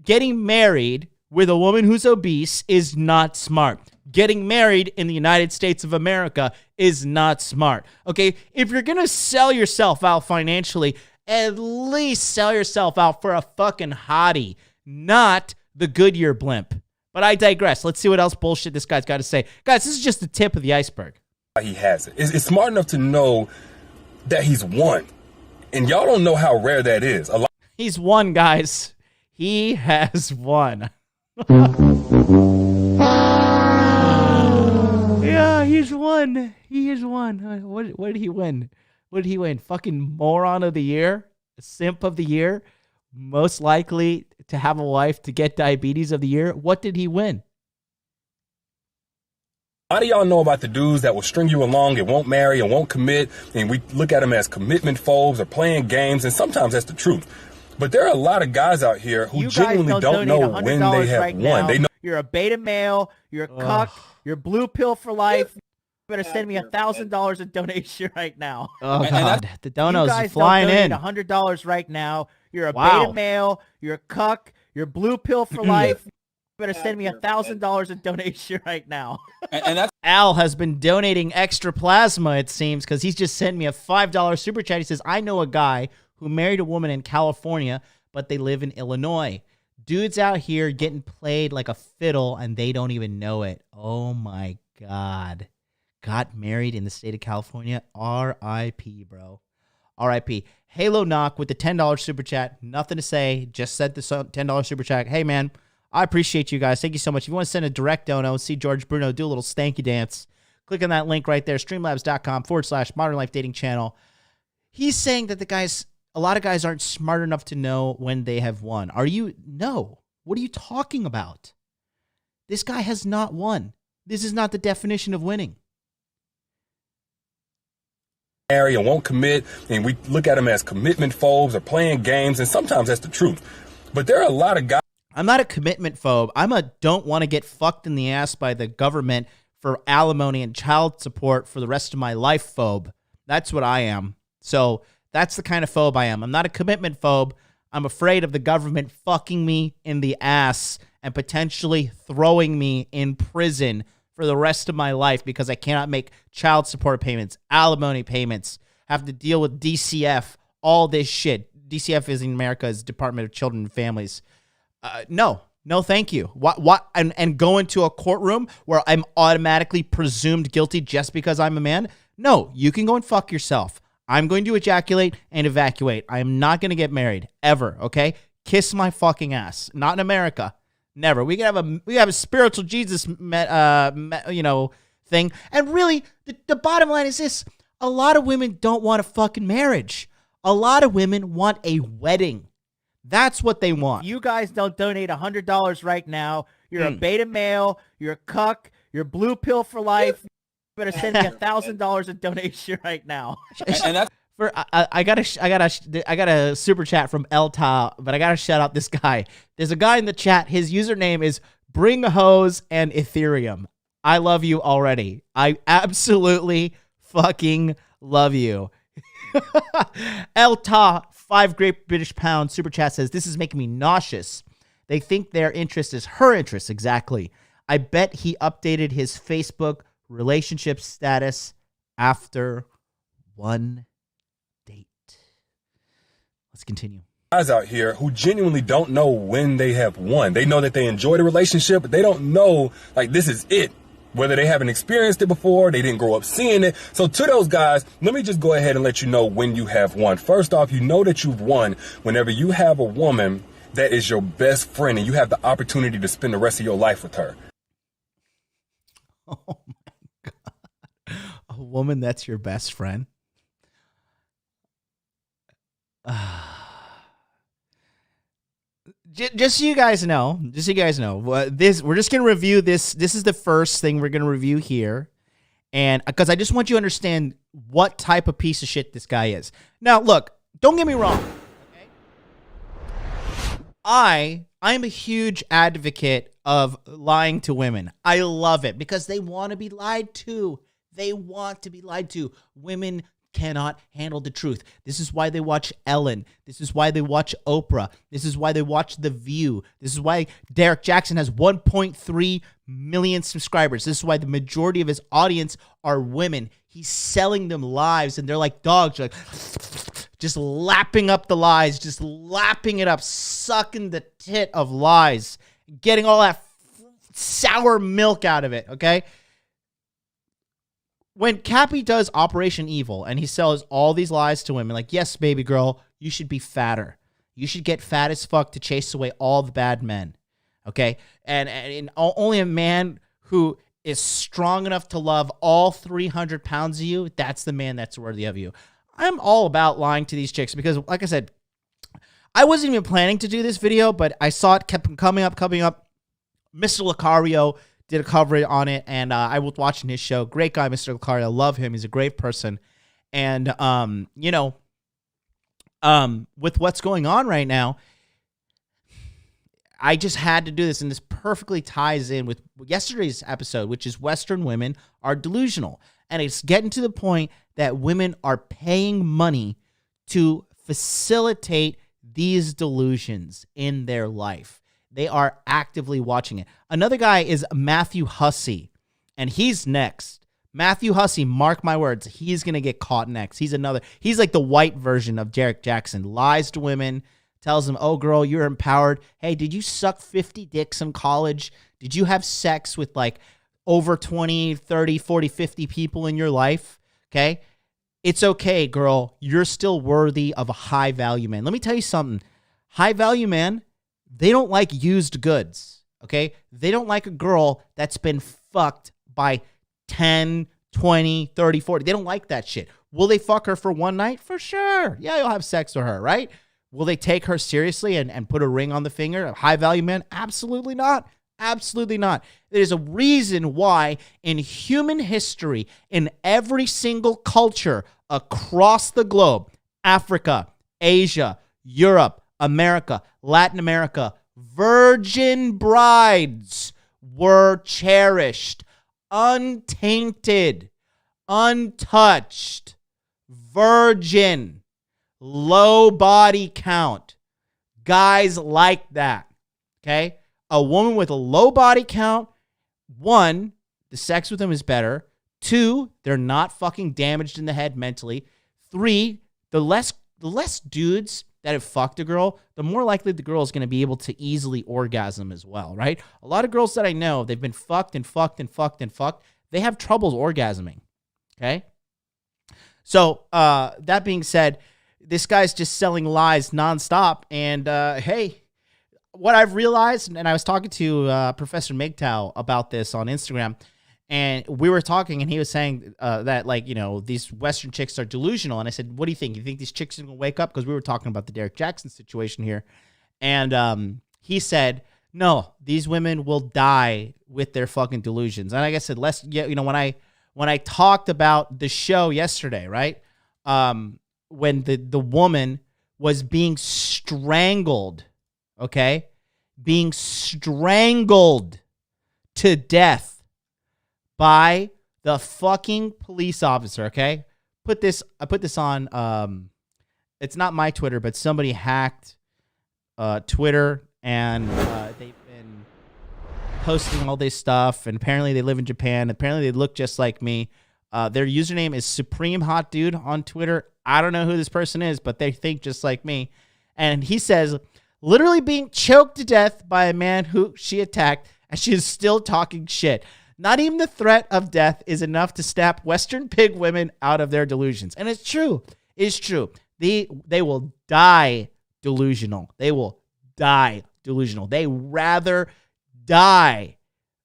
Getting married with a woman who's obese is not smart. Getting married in the United States of America is not smart. Okay? If you're going to sell yourself out financially, at least sell yourself out for a fucking hottie, not the Goodyear blimp. But I digress. Let's see what else bullshit this guy's got to say. Guys, this is just the tip of the iceberg. He has it. It's smart enough to know that he's won. And y'all don't know how rare that is. He's won, guys. He has won. Yeah, he's won. He has won. What did he win? What did he win? Fucking moron of the year? Simp of the year? Most likely to have a wife to get diabetes of the year? What did he win? A lot of y'all know about the dudes that will string you along and won't marry and won't commit, and we look at them as commitment phobes or playing games, and sometimes that's the truth. But there are a lot of guys out here who genuinely don't know when they have won. They know you're a beta male, you're a cuck, you're blue pill for life. You better send me $1,000 in donation right now. Oh God, the donos are flying in. $100 right now. You're a beta male, you're a cuck, you're blue pill for life. You better send me $1,000 in donation right now. And that's Al has been donating extra plasma, it seems, because he's just sent me a $5 super chat. He says, I know a guy who married a woman in California, but they live in Illinois. Dudes out here getting played like a fiddle, and they don't even know it. Oh, my God. Got married in the state of California. R.I.P., bro. R.I.P. Halo Knock with the $10 super chat. Nothing to say. Just said the $10 super chat. Hey, man, I appreciate you guys. Thank you so much. If you want to send a direct dono, see George Bruno do a little stanky dance, click on that link right there, streamlabs.com/Modern Life Dating Channel. He's saying that a lot of guys aren't smart enough to know when they have won. Are you? No. What are you talking about? This guy has not won. This is not the definition of winning. Marry and won't commit, and we look at them as commitment phobes or playing games, and sometimes that's the truth. But there are a lot of guys. I'm not a commitment phobe. I'm a don't want to get fucked in the ass by the government for alimony and child support for the rest of my life phobe. That's what I am. So that's the kind of phobe I am. I'm not a commitment phobe. I'm afraid of the government fucking me in the ass and potentially throwing me in prison for the rest of my life because I cannot make child support payments, alimony payments, have to deal with DCF, all this shit. DCF is in America's Department of Children and Families. No, thank you. What? And go into a courtroom where I'm automatically presumed guilty just because I'm a man? No, you can go and fuck yourself. I'm going to ejaculate and evacuate. I am not going to get married ever. Okay, kiss my fucking ass. Not in America. Never. We have a spiritual Jesus, thing. And really, the bottom line is this: a lot of women don't want a fucking marriage. A lot of women want a wedding. That's what they want. You guys don't donate $100 right now. You're a beta male. You're a cuck. You're blue pill for life. You better send me $1,000 in donation right now. And that's I got a super chat from Elta, but I gotta shout out this guy. There's a guy in the chat. His username is Bring Hose and Ethereum. I love you already. I absolutely fucking love you. Elta, 5 Great British Pounds super chat says, this is making me nauseous. They think their interest is her interest. Exactly. I bet he updated his Facebook relationship status after one date. Let's continue. Guys out here who genuinely don't know when they have won. They know that they enjoy the relationship, but they don't know, like, this is it. Whether they haven't experienced it before, they didn't grow up seeing it. So to those guys, let me just go ahead and let you know when you have won. First off, you know that you've won whenever you have a woman that is your best friend and you have the opportunity to spend the rest of your life with her. Oh my God. A woman that's your best friend? Just so you guys know, we're just gonna review this. This is the first thing we're gonna review here, and because I just want you to understand what type of piece of shit this guy is. Now, look, don't get me wrong. Okay, I am a huge advocate of lying to women. I love it because they want to be lied to. They want to be lied to. Women cannot handle the truth. This is why they watch Ellen. This is why they watch Oprah. This is why they watch The View. This is why Derrick Jaxn has 1.3 million subscribers. This is why the majority of his audience are women. He's selling them lives, and they're like dogs, like just lapping up the lies, just lapping it up, sucking the tit of lies, getting all that sour milk out of it, okay? When Cappy does Operation Evil and he sells all these lies to women, like, yes, baby girl, you should be fatter. You should get fat as fuck to chase away all the bad men, okay? And only a man who is strong enough to love all 300 pounds of you, that's the man that's worthy of you. I'm all about lying to these chicks because, like I said, I wasn't even planning to do this video, but I saw it kept coming up. Mr. Lucario did a coverage on it, and I was watching his show. Great guy, Mr. Lucario. I love him. He's a great person. And, with what's going on right now, I just had to do this, and this perfectly ties in with yesterday's episode, which is Western women are delusional. And it's getting to the point that women are paying money to facilitate these delusions in their life. They are actively watching it. Another guy is Matthew Hussey, and he's next. Matthew Hussey, mark my words, he's going to get caught next. He's like the white version of Derrick Jaxn. Lies to women, tells them, oh, girl, you're empowered. Hey, did you suck 50 dicks in college? Did you have sex with like over 20, 30, 40, 50 people in your life? Okay? It's okay, girl. You're still worthy of a high value man. Let me tell you something. High value man, they don't like used goods, okay? They don't like a girl that's been fucked by 10, 20, 30, 40. They don't like that shit. Will they fuck her for one night? For sure. Yeah, you'll have sex with her, right? Will they take her seriously and put a ring on the finger? A high value man? Absolutely not. Absolutely not. There's a reason why in human history, in every single culture across the globe, Africa, Asia, Europe, America, Latin America, virgin brides were cherished, untainted, untouched, virgin, low body count. Guys like that, okay? A woman with a low body count, one, the sex with them is better. Two, they're not fucking damaged in the head mentally. Three, the less dudes that have fucked a girl, the more likely the girl is going to be able to easily orgasm as well, right? A lot of girls that I know, they've been fucked and fucked and fucked and fucked. They have troubles orgasming, okay? So that being said, this guy's just selling lies nonstop. And hey, what I've realized, and I was talking to Professor MGTOW about this on Instagram, and we were talking, and he was saying that, like, you know, these Western chicks are delusional. And I said, what do you think? You think these chicks are going to wake up? Because we were talking about the Derrick Jaxn situation here. And he said, no, these women will die with their fucking delusions. And like I said, you know, when I talked about the show yesterday, right? When the woman was being strangled, okay? Being strangled to death by the fucking police officer, okay? I put this on, it's not my Twitter, but somebody hacked Twitter, and they've been posting all this stuff, and apparently they live in Japan. Apparently they look just like me. Their username is Supreme Hot Dude on Twitter. I don't know who this person is, but they think just like me. And he says, literally being choked to death by a man who she attacked, and she is still talking shit. Not even the threat of death is enough to snap Western pig women out of their delusions. And it's true. It's true. They will die delusional. They will die delusional. They rather die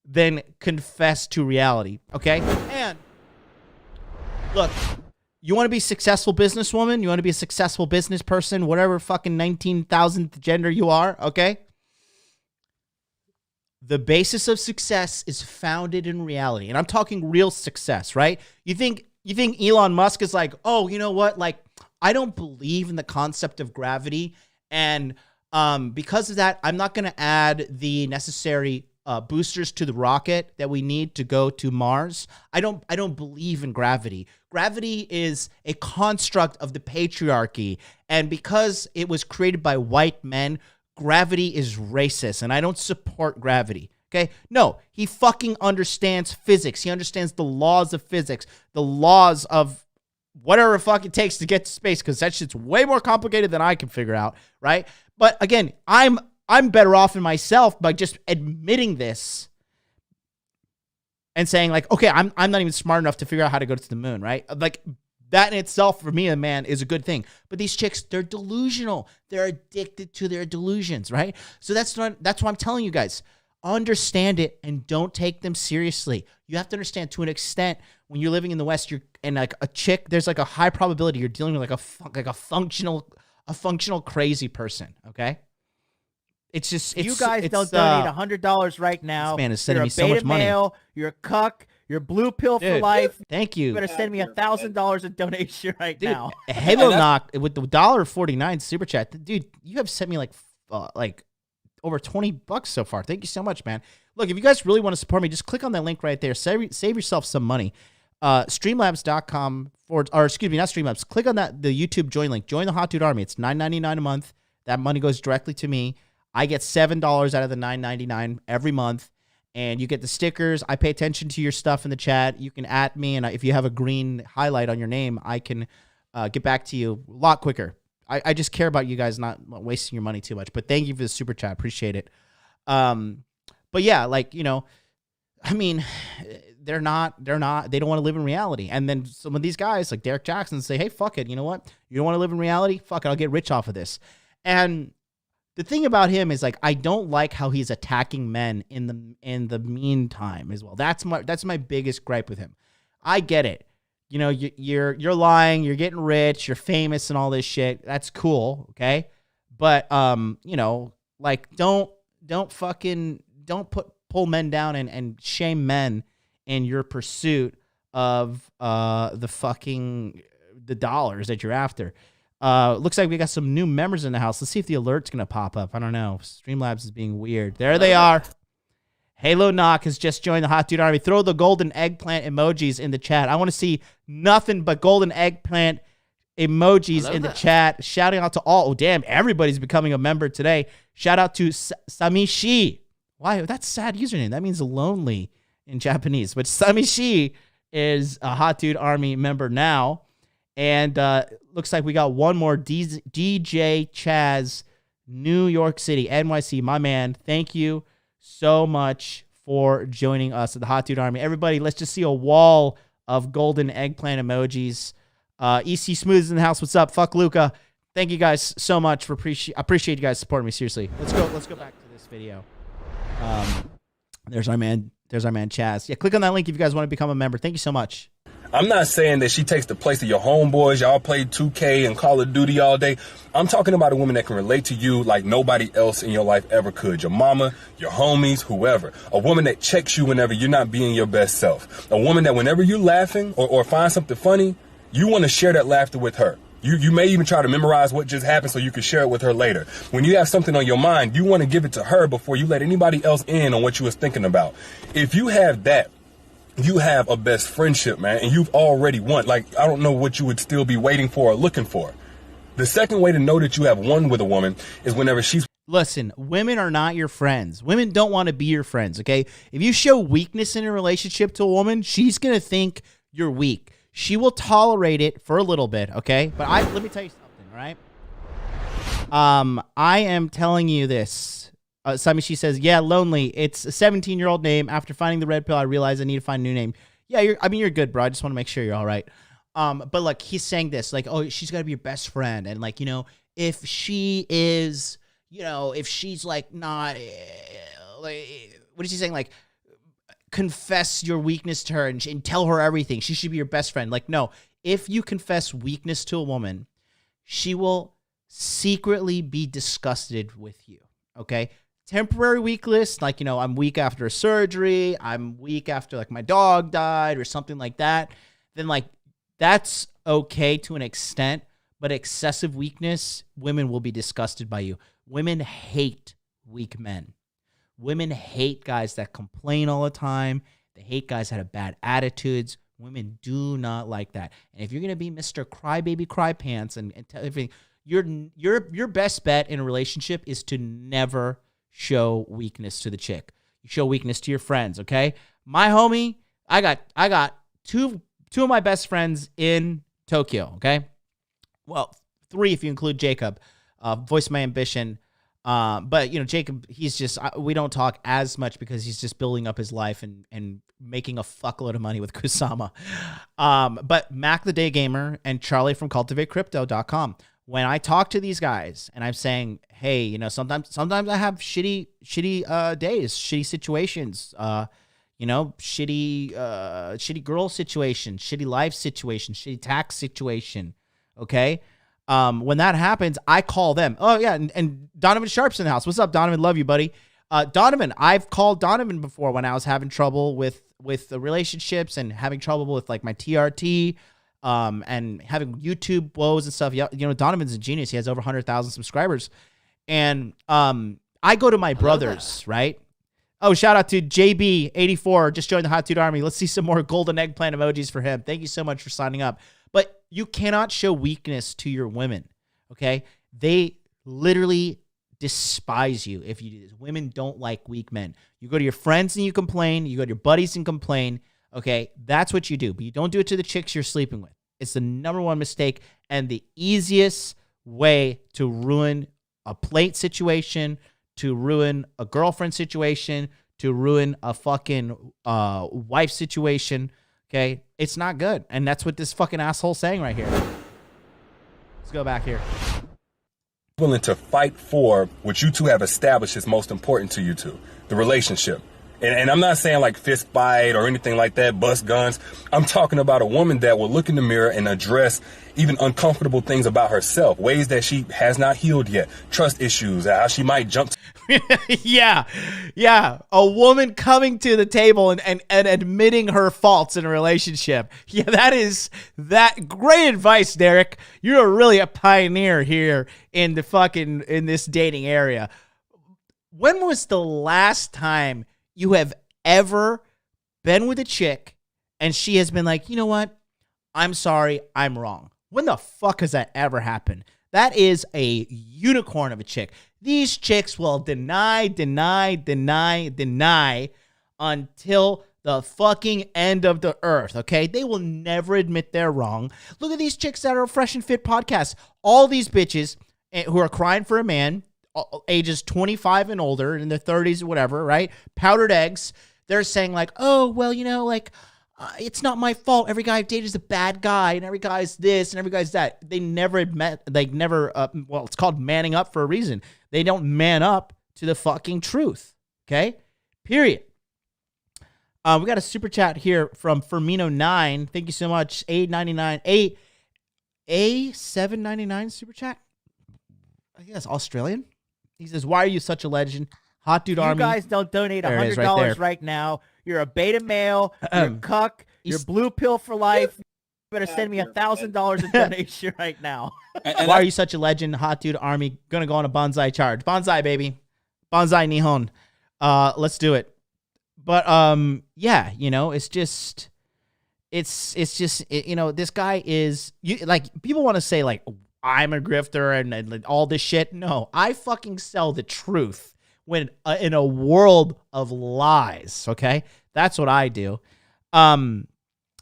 than confess to reality. Okay? And look, you want to be a successful businesswoman? You want to be a successful business person? Whatever fucking 19,000th gender you are, okay? The basis of success is founded in reality. And I'm talking real success, right? You think Elon Musk is like, oh, you know what? Like, I don't believe in the concept of gravity. And because of that, I'm not going to add the necessary boosters to the rocket that we need to go to Mars. I don't believe in gravity. Gravity is a construct of the patriarchy. And because it was created by white men, gravity is racist, and I don't support gravity, okay? No, he fucking understands physics. He understands the laws of physics, the laws of whatever the fuck it takes to get to space, because that shit's way more complicated than I can figure out, right? But again, I'm better off in myself by just admitting this and saying, like, okay, I'm not even smart enough to figure out how to go to the moon, right? Like, that in itself, for me, a man, is a good thing. But these chicks, they're delusional. They're addicted to their delusions, right? So that's why I'm telling you guys, understand it and don't take them seriously. You have to understand, to an extent, when you're living in the West, and like a chick, there's like a high probability you're dealing with like a functional crazy person, okay? It's just, you guys don't donate $100 right now. This man is sending you're me so much money. Male, you're a cuck. You're blue pill for life. Thank you. You better send me $1,000 in donation right now. Halo Knock with the $1.49 super chat. Dude, you have sent me like over $20 so far. Thank you so much, man. Look, if you guys really want to support me, just click on that link right there. Save yourself some money. Streamlabs.com or excuse me, not Streamlabs. Click on the YouTube join link. Join the Hot Dude Army. It's $9.99 a month. That money goes directly to me. I get $7 out of the $9.99 every month. And you get the stickers. I pay attention to your stuff in the chat. You can @ me, and if you have a green highlight on your name, I can get back to you a lot quicker. I just care about you guys not wasting your money too much. But thank you for the super chat. Appreciate it. But yeah, like, you know, I mean, they don't want to live in reality. And then some of these guys like Derrick Jaxn say, hey, fuck it. You know what? You don't want to live in reality? Fuck it. I'll get rich off of this. And the thing about him is like, I don't like how he's attacking men in the meantime as well. That's my biggest gripe with him. I get it. You know, you're lying, you're getting rich, you're famous and all this shit. That's cool. Okay. But, you know, like don't pull men down and shame men in your pursuit of the dollars that you're after. Looks like we got some new members in the house. Let's see if the alert's gonna pop up. I don't know. Streamlabs is being weird. There they are. Halo Knock has just joined the Hot Dude Army. Throw the golden eggplant emojis in the chat. I want to see nothing but golden eggplant emojis in the chat. Shouting out to all. Oh, damn. Everybody's becoming a member today. Shout out to Samishi. Why? That's a sad username. That means lonely in Japanese. But Samishi is a Hot Dude Army member now. And looks like we got one more. DJ Chaz, New York City, NYC. My man, thank you so much for joining us at the Hot Dude Army. Everybody, let's just see a wall of golden eggplant emojis. EC Smooth is in the house. What's up? Fuck Luca. Thank you guys so much for appreciate you guys supporting me. Seriously. Let's go back to this video. There's our man Chaz. Yeah, click on that link if you guys want to become a member. Thank you so much. I'm not saying that she takes the place of your homeboys. Y'all play 2K and Call of Duty all day. I'm talking about a woman that can relate to you like nobody else in your life ever could. Your mama, your homies, whoever. A woman that checks you whenever you're not being your best self. A woman that whenever you're laughing or find something funny, you want to share that laughter with her. You may even try to memorize what just happened so you can share it with her later. When you have something on your mind, you want to give it to her before you let anybody else in on what you was thinking about. If you have that, you have a best friendship, man, and you've already won. Like, I don't know what you would still be waiting for or looking for. The second way to know that you have won with a woman is whenever she's... Listen, women are not your friends. Women don't want to be your friends, okay? If you show weakness in a relationship to a woman, she's going to think you're weak. She will tolerate it for a little bit, okay? But let me tell you something, right? I am telling you this. She says, yeah, lonely. It's a 17-year-old name. After finding the red pill, I realized I need to find a new name. Yeah, you're good, bro. I just want to make sure you're all right. But like he's saying this, like, oh, she's got to be your best friend. And like, you know, if she is, you know, if she's like not, like, what is he saying? Like, confess your weakness to her and tell her everything. She should be your best friend. Like, no, if you confess weakness to a woman, she will secretly be disgusted with you. Okay. Temporary weakness, like, you know, I'm weak after a surgery, I'm weak after like my dog died or something like that, then like that's okay to an extent, but excessive weakness, women will be disgusted by you. Women hate weak men. Women hate guys that complain all the time. They hate guys that have bad attitudes. Women do not like that. And if you're going to be Mr. Crybaby Crypants and tell everything, your best bet in a relationship is to never show weakness to the chick. You show weakness to your friends, okay? My homie, I got two of my best friends in Tokyo, okay? Well, 3 if you include Jacob, voice of my ambition. But you know, Jacob, he's just we don't talk as much because he's just building up his life and making a fuckload of money with Kusama. But Mac the Day Gamer and Charlie from CultivateCrypto.com. When I talk to these guys and I'm saying, hey, you know, sometimes I have shitty days, shitty situations, you know, shitty girl situation, shitty life situation, shitty tax situation. Okay. When that happens, I call them. Oh yeah. And Donovan Sharp's in the house. What's up, Donovan? Love you, buddy. Donovan, I've called Donovan before when I was having trouble with the relationships and having trouble with like my TRT, and having YouTube woes and stuff. Yeah, you know, Donovan's a genius. He has over 100,000 subscribers. And I go to my brothers, right? Oh, shout out to JB84. Just joined the Hot Dude Army. Let's see some more golden eggplant emojis for him. Thank you so much for signing up. But you cannot show weakness to your women, okay? They literally despise you if you do this. Women don't like weak men. You go to your friends and you complain. You go to your buddies and complain. Okay, that's what you do. But you don't do it to the chicks you're sleeping with. It's the number one mistake and the easiest way to ruin a plate situation, to ruin a girlfriend situation, to ruin a fucking wife situation. Okay, it's not good, and that's what this fucking asshole's saying right here. Let's go back here. Willing to fight for what you two have established is most important to you two, the relationship. And I'm not saying like fist fight or anything like that, bust guns. I'm talking about a woman that will look in the mirror and address even uncomfortable things about herself, ways that she has not healed yet, trust issues, how she might jump. Yeah. A woman coming to the table and admitting her faults in a relationship. Yeah, that great advice, Derrick. You're really a pioneer here in this dating area. When was the last time you have ever been with a chick and she has been like, you know what? I'm sorry, I'm wrong. When the fuck has that ever happened? That is a unicorn of a chick. These chicks will deny until the fucking end of the earth, okay? They will never admit they're wrong. Look at these chicks that are Fresh and Fit podcast. All these bitches who are crying for a man, ages 25 and older, in their 30s or whatever, right? Powdered eggs. They're saying like, oh, well, you know, like, it's not my fault. Every guy I've dated is a bad guy, and every guy's this, and every guy's that. They never admit, well, it's called manning up for a reason. They don't man up to the fucking truth, okay? Period. We got a super chat here from Firmino9. Thank you so much. $8.99. $7.99 super chat? I guess Australian. He says, why are you such a legend? Hot Dude Army. You guys don't donate $100 right now. You're a beta male. You're a cuck. You're blue pill for life. You better send me $1,000 in donation right now. Why are you such a legend? Hot Dude Army. Gonna go on a bonsai charge. Bonsai, baby. Bonsai Nihon. Let's do it. But, yeah, you know, it's just, you know, this guy is, people want to say, like, I'm a grifter and all this shit. No, I fucking sell the truth when in a world of lies, okay? That's what I do. And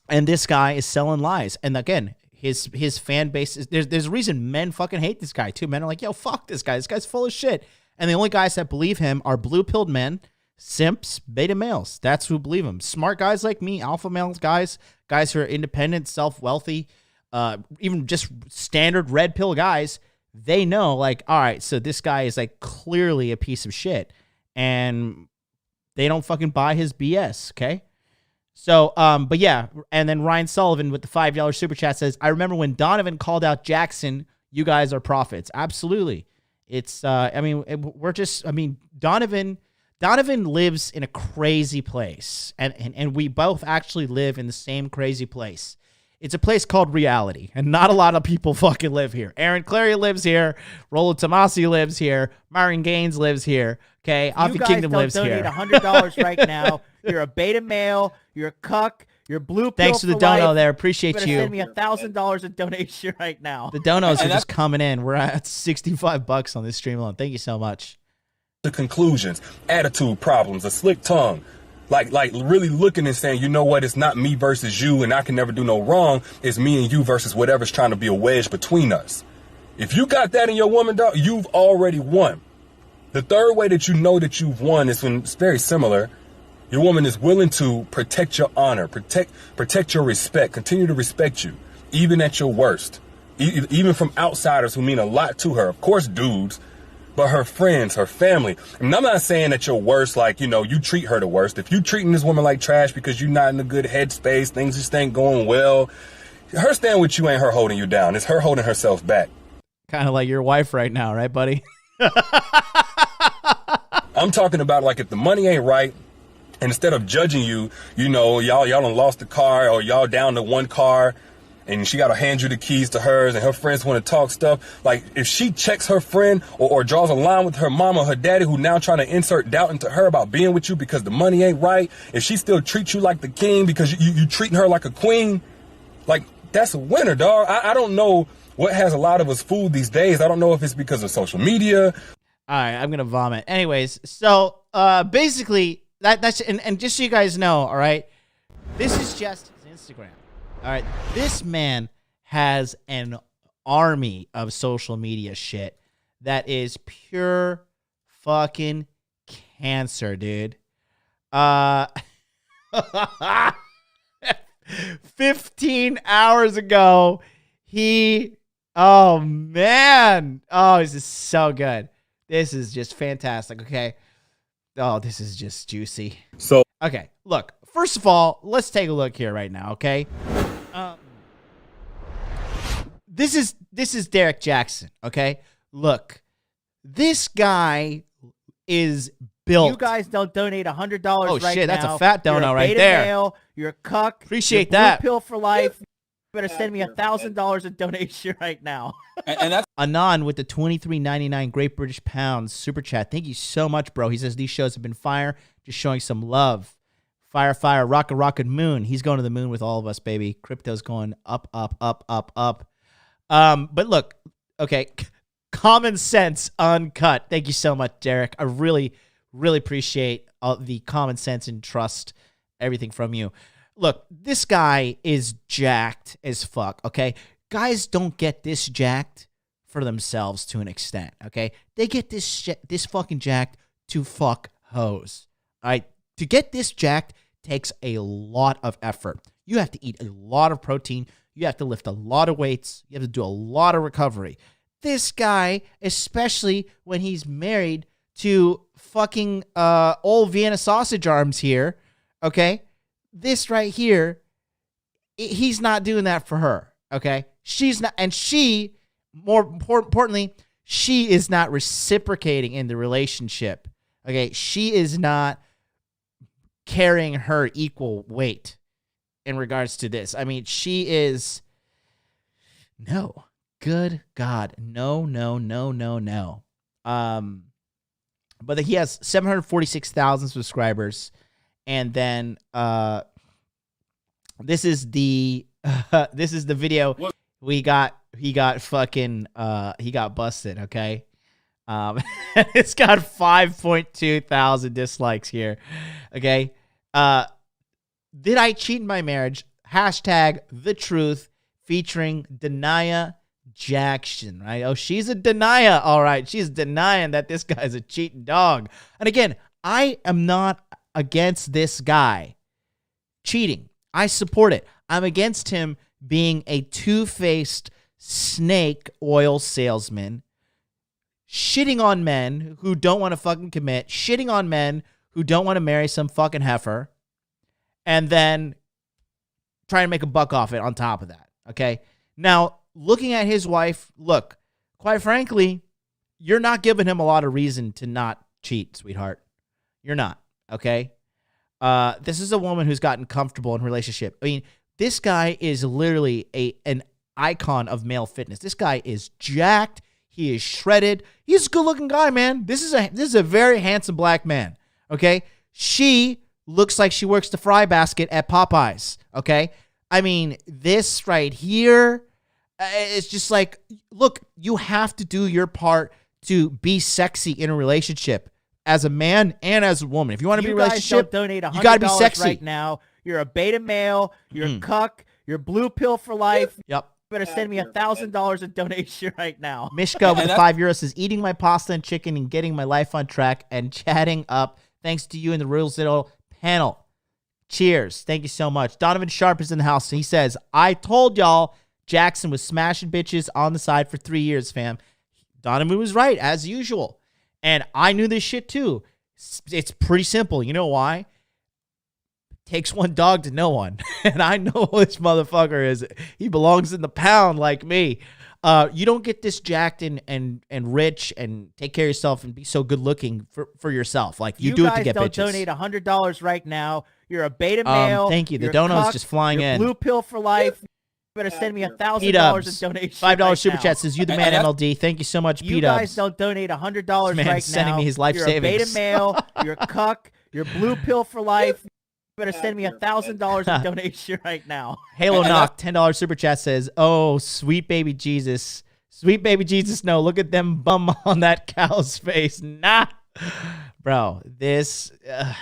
this guy is selling lies. And again, his fan base is, there's a reason men fucking hate this guy too. Men are like, yo, fuck this guy. This guy's full of shit. And the only guys that believe him are blue-pilled men, simps, beta males. That's who believe him. Smart guys like me, alpha males guys who are independent, self-wealthy, even just standard red pill guys, they know, like, all right, so this guy is like clearly a piece of shit, and they don't fucking buy his BS, okay? So, but yeah, and then Ryan Sullivan with the $5 super chat says, I remember when Donovan called out Jaxn, you guys are prophets. Absolutely. It's, Donovan lives in a crazy place, and we both actually live in the same crazy place. It's a place called reality, and not a lot of people fucking live here. Aaron Clary lives here. Rolo Tomasi lives here. Myron Gaines lives here. Okay, Offie Kingdom lives here. You guys don't donate $100 right now. You're a beta male. You're a cuck. You're blue pill. Thanks for the dono there. Appreciate you. Send me $1,000 in donation right now. The donos are just coming in. We're at $65 on this stream alone. Thank you so much. The conclusions, attitude problems, a slick tongue. Like really looking and saying, you know what, it's not me versus you and I can never do no wrong. It's me and you versus whatever's trying to be a wedge between us. If you got that in your woman, dog, you've already won. The third way that you know that you've won is when it's very similar. Your woman is willing to protect your honor, protect your respect, continue to respect you, even at your worst, even from outsiders who mean a lot to her. Of course, dudes. But her friends, her family. And I'm not saying that you're worse, like, you know, you treat her the worst. If you treating this woman like trash because you're not in a good headspace, things just ain't going well, her staying with you ain't her holding you down. It's her holding herself back. Kind of like your wife right now, right, buddy? I'm talking about, like, if the money ain't right, and instead of judging you, you know, y'all done lost the car, or y'all down to one car, and she got to hand you the keys to hers, and her friends want to talk stuff. Like, if she checks her friend or draws a line with her mama or her daddy who now trying to insert doubt into her about being with you because the money ain't right, if she still treats you like the king because you treating her like a queen, like, that's a winner, dog. I don't know what has a lot of us fooled these days. I don't know if it's because of social media. All right, I'm going to vomit. Anyways, so basically, that's and just so you guys know, all right, this is just his Instagram. All right, this man has an army of social media shit that is pure fucking cancer, dude. Uh, 15 hours ago, oh man. Oh, this is so good. This is just fantastic. Okay. Oh, this is just juicy. So, okay, look, first of all, let's take a look here right now. Okay. This is Derrick Jaxn. Okay. Look, this guy is built. You guys don't donate $100 oh, right shit, now. that's a fat dono you're a right beta there. Male, you're a cuck. Appreciate you're that. Blue pill for life. You better send me $1,000 in donation right now. and that's Anon with the $23.99 Great British Pounds super chat. Thank you so much, bro. He says these shows have been fire. Just showing some love. Fire, fire, rocket, moon. He's going to the moon with all of us, baby. Crypto's going up, up, up, up, up. But look, okay, common sense uncut. Thank you so much, Derrick. I really, really appreciate all the common sense and trust, everything from you. Look, this guy is jacked as fuck, okay? Guys don't get this jacked for themselves to an extent, okay? They get this fucking jacked to fuck hoes, all right? To get this jacked takes a lot of effort. You have to eat a lot of protein. You have to lift a lot of weights. You have to do a lot of recovery. This guy, especially when he's married to fucking old Vienna sausage arms here, okay? This right here, he's not doing that for her, okay? She's not, and she, more importantly, she is not reciprocating in the relationship, okay? She is not carrying her equal weight in regards to this. I mean, she is, no, good God, no. But he has 746,000 subscribers. And then this is the video he got busted, okay? It's got 5.2 thousand dislikes here. Okay. Did I cheat in my marriage? Hashtag the truth featuring Denia Jaxn, right? Oh, she's a denier. All right. She's denying that this guy's a cheating dog. And again, I am not against this guy cheating. I support it. I'm against him being a two-faced snake oil salesman, shitting on men who don't want to fucking commit, shitting on men who don't want to marry some fucking heifer, and then trying to make a buck off it on top of that, okay? Now, looking at his wife, look, quite frankly, you're not giving him a lot of reason to not cheat, sweetheart. You're not. Okay. This is a woman who's gotten comfortable in a relationship. I mean, this guy is literally an icon of male fitness. This guy is jacked. He is shredded. He's a good looking guy, man. This is a very handsome black man. Okay. She looks like she works the fry basket at Popeyes. Okay. I mean, this right here, it's just like, look, you have to do your part to be sexy in a relationship. As a man and as a woman. If you want to be in a relationship, donate $100 you got to be sexy. Right now. You're a beta male. You're a cuck. You're blue pill for life. Yep. You better send me $1,000 in donation right now. Mishka with the €5 says, eating my pasta and chicken and getting my life on track and chatting up. Thanks to you and the Real Zitto panel. Cheers. Thank you so much. Donovan Sharp is in the house. He says, I told y'all Jaxn was smashing bitches on the side for 3 years, fam. Donovan was right, as usual. And I knew this shit too. It's pretty simple. You know why? Takes one dog to know one. And I know who this motherfucker is. He belongs in the pound like me. You don't get this jacked and rich and take care of yourself and be so good looking for yourself. Like you do it to get bitches. You guys don't donate $100 right now. You're a beta male. Thank you. The dono's just flying in. Blue pill for life. You better send me $1,000 in donation. $5 right super now. chat says, you the man, MLD. Thank you so much, P-Dubs. You guys don't donate $100 right now. Sending me his life you're savings. You're a beta male. You're a cuck. You're blue pill for life. You better send me $1,000 in donation right now. Halo Knock, $10 super chat says, oh, sweet baby Jesus. Sweet baby Jesus, no. Look at them bum on that cow's face. Nah. Bro, this,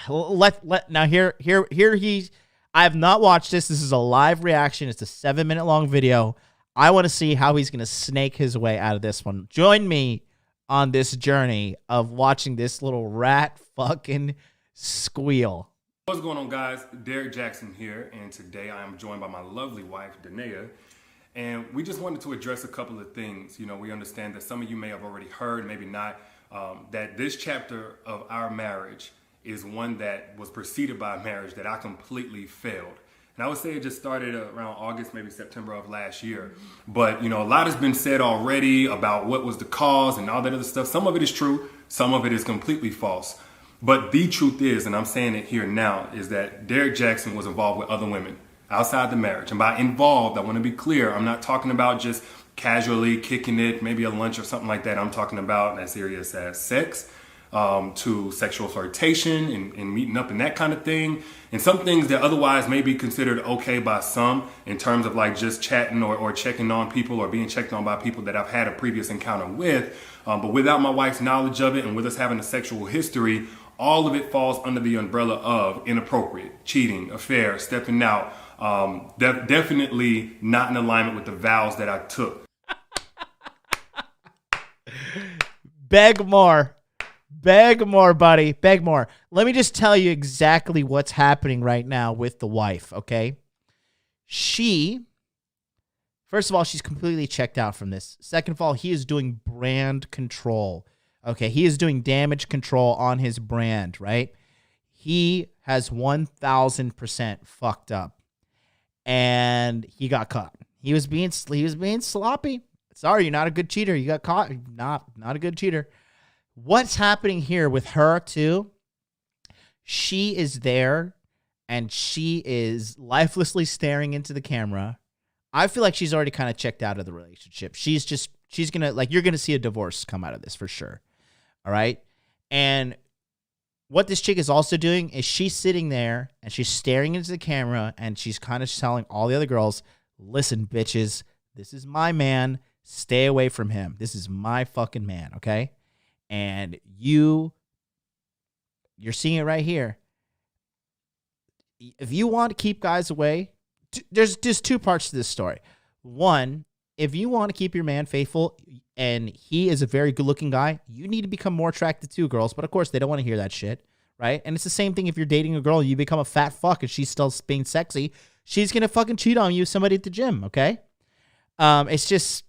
now here he's, I have not watched this. This is a live reaction. It's a 7-minute long video. I want to see how he's going to snake his way out of this one. Join me on this journey of watching this little rat fucking squeal. What's going on, guys? Derrick Jaxn here, and today I am joined by my lovely wife, Danae, and we just wanted to address a couple of things. You know, we understand that some of you may have already heard, maybe not, that this chapter of our marriage is one that was preceded by a marriage that I completely failed. And I would say it just started around August, maybe September of last year. But, you know, a lot has been said already about what was the cause and all that other stuff. Some of it is true, some of it is completely false. But the truth is, and I'm saying it here now, is that Derrick Jaxn was involved with other women outside the marriage. And by involved, I want to be clear, I'm not talking about just casually kicking it, maybe a lunch or something like that. I'm talking about as serious as sex, to sexual flirtation and meeting up and that kind of thing. And some things that otherwise may be considered okay by some in terms of like just chatting or checking on people or being checked on by people that I've had a previous encounter with. But without my wife's knowledge of it and with us having a sexual history, all of it falls under the umbrella of inappropriate, cheating, affair, stepping out. Definitely not in alignment with the vows that I took. Beg more. Beg more, buddy. Beg more. Let me just tell you exactly what's happening right now with the wife, okay? First of all, she's completely checked out from this. Second of all, he is doing brand control. Okay, he is doing damage control on his brand, right? He has 1,000% fucked up, and he got caught. He was being sloppy. Sorry, you're not a good cheater. You got caught. Not a good cheater. What's happening here with her too? She is there, and she is lifelessly staring into the camera. I feel like she's already kind of checked out of the relationship. She's gonna, like, you're gonna see a divorce come out of this for sure. All right. And what this chick is also doing is she's sitting there and she's staring into the camera and she's kind of telling all the other girls, listen, bitches, this is my man. Stay away from him. This is my fucking man. Okay. And you're seeing it right here. If you want to keep guys away, there's just two parts to this story. One, if you want to keep your man faithful and he is a very good-looking guy, you need to become more attracted to girls. But, of course, they don't want to hear that shit, right? And it's the same thing if you're dating a girl and you become a fat fuck and she's still being sexy. She's going to fucking cheat on you with somebody at the gym, okay? It's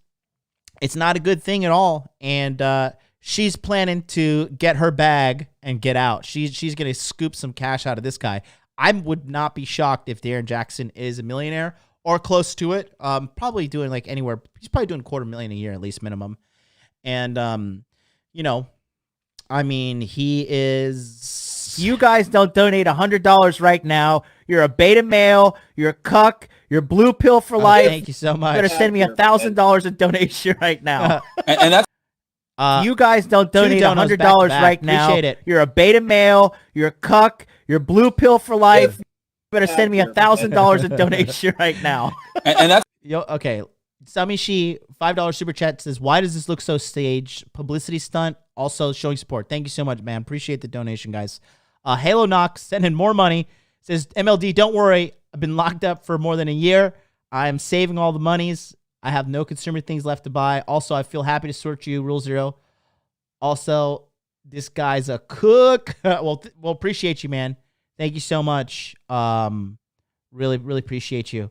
not a good thing at all. And she's planning to get her bag and get out. She's going to scoop some cash out of this guy. I would not be shocked if Derrick Jaxn is a millionaire or close to it. Probably doing like anywhere. He's probably doing $250,000 a year at least minimum. And, you know, I mean, he is. You guys don't donate $100 right now. You're a beta male. You're a cuck. You're blue pill for life. Thank you so much. You're going to send me $1,000 in donation right now. And that's you guys don't donate $100 right now. Appreciate it. You're a beta male. You're a cuck. You're blue pill for life. Better send me $1,000 in donation right now. and that's okay. Samishi, $5 super chat says, why does this look so staged? Publicity stunt, also showing support. Thank you so much, man. Appreciate the donation, guys. Halo Knox sending more money. Says, MLD, don't worry. I've been locked up for more than a year. I am saving all the monies. I have no consumer things left to buy. Also, I feel happy to sort you, Rule Zero. Also, this guy's a cook. Well, appreciate you, man. Thank you so much. Really, really appreciate you.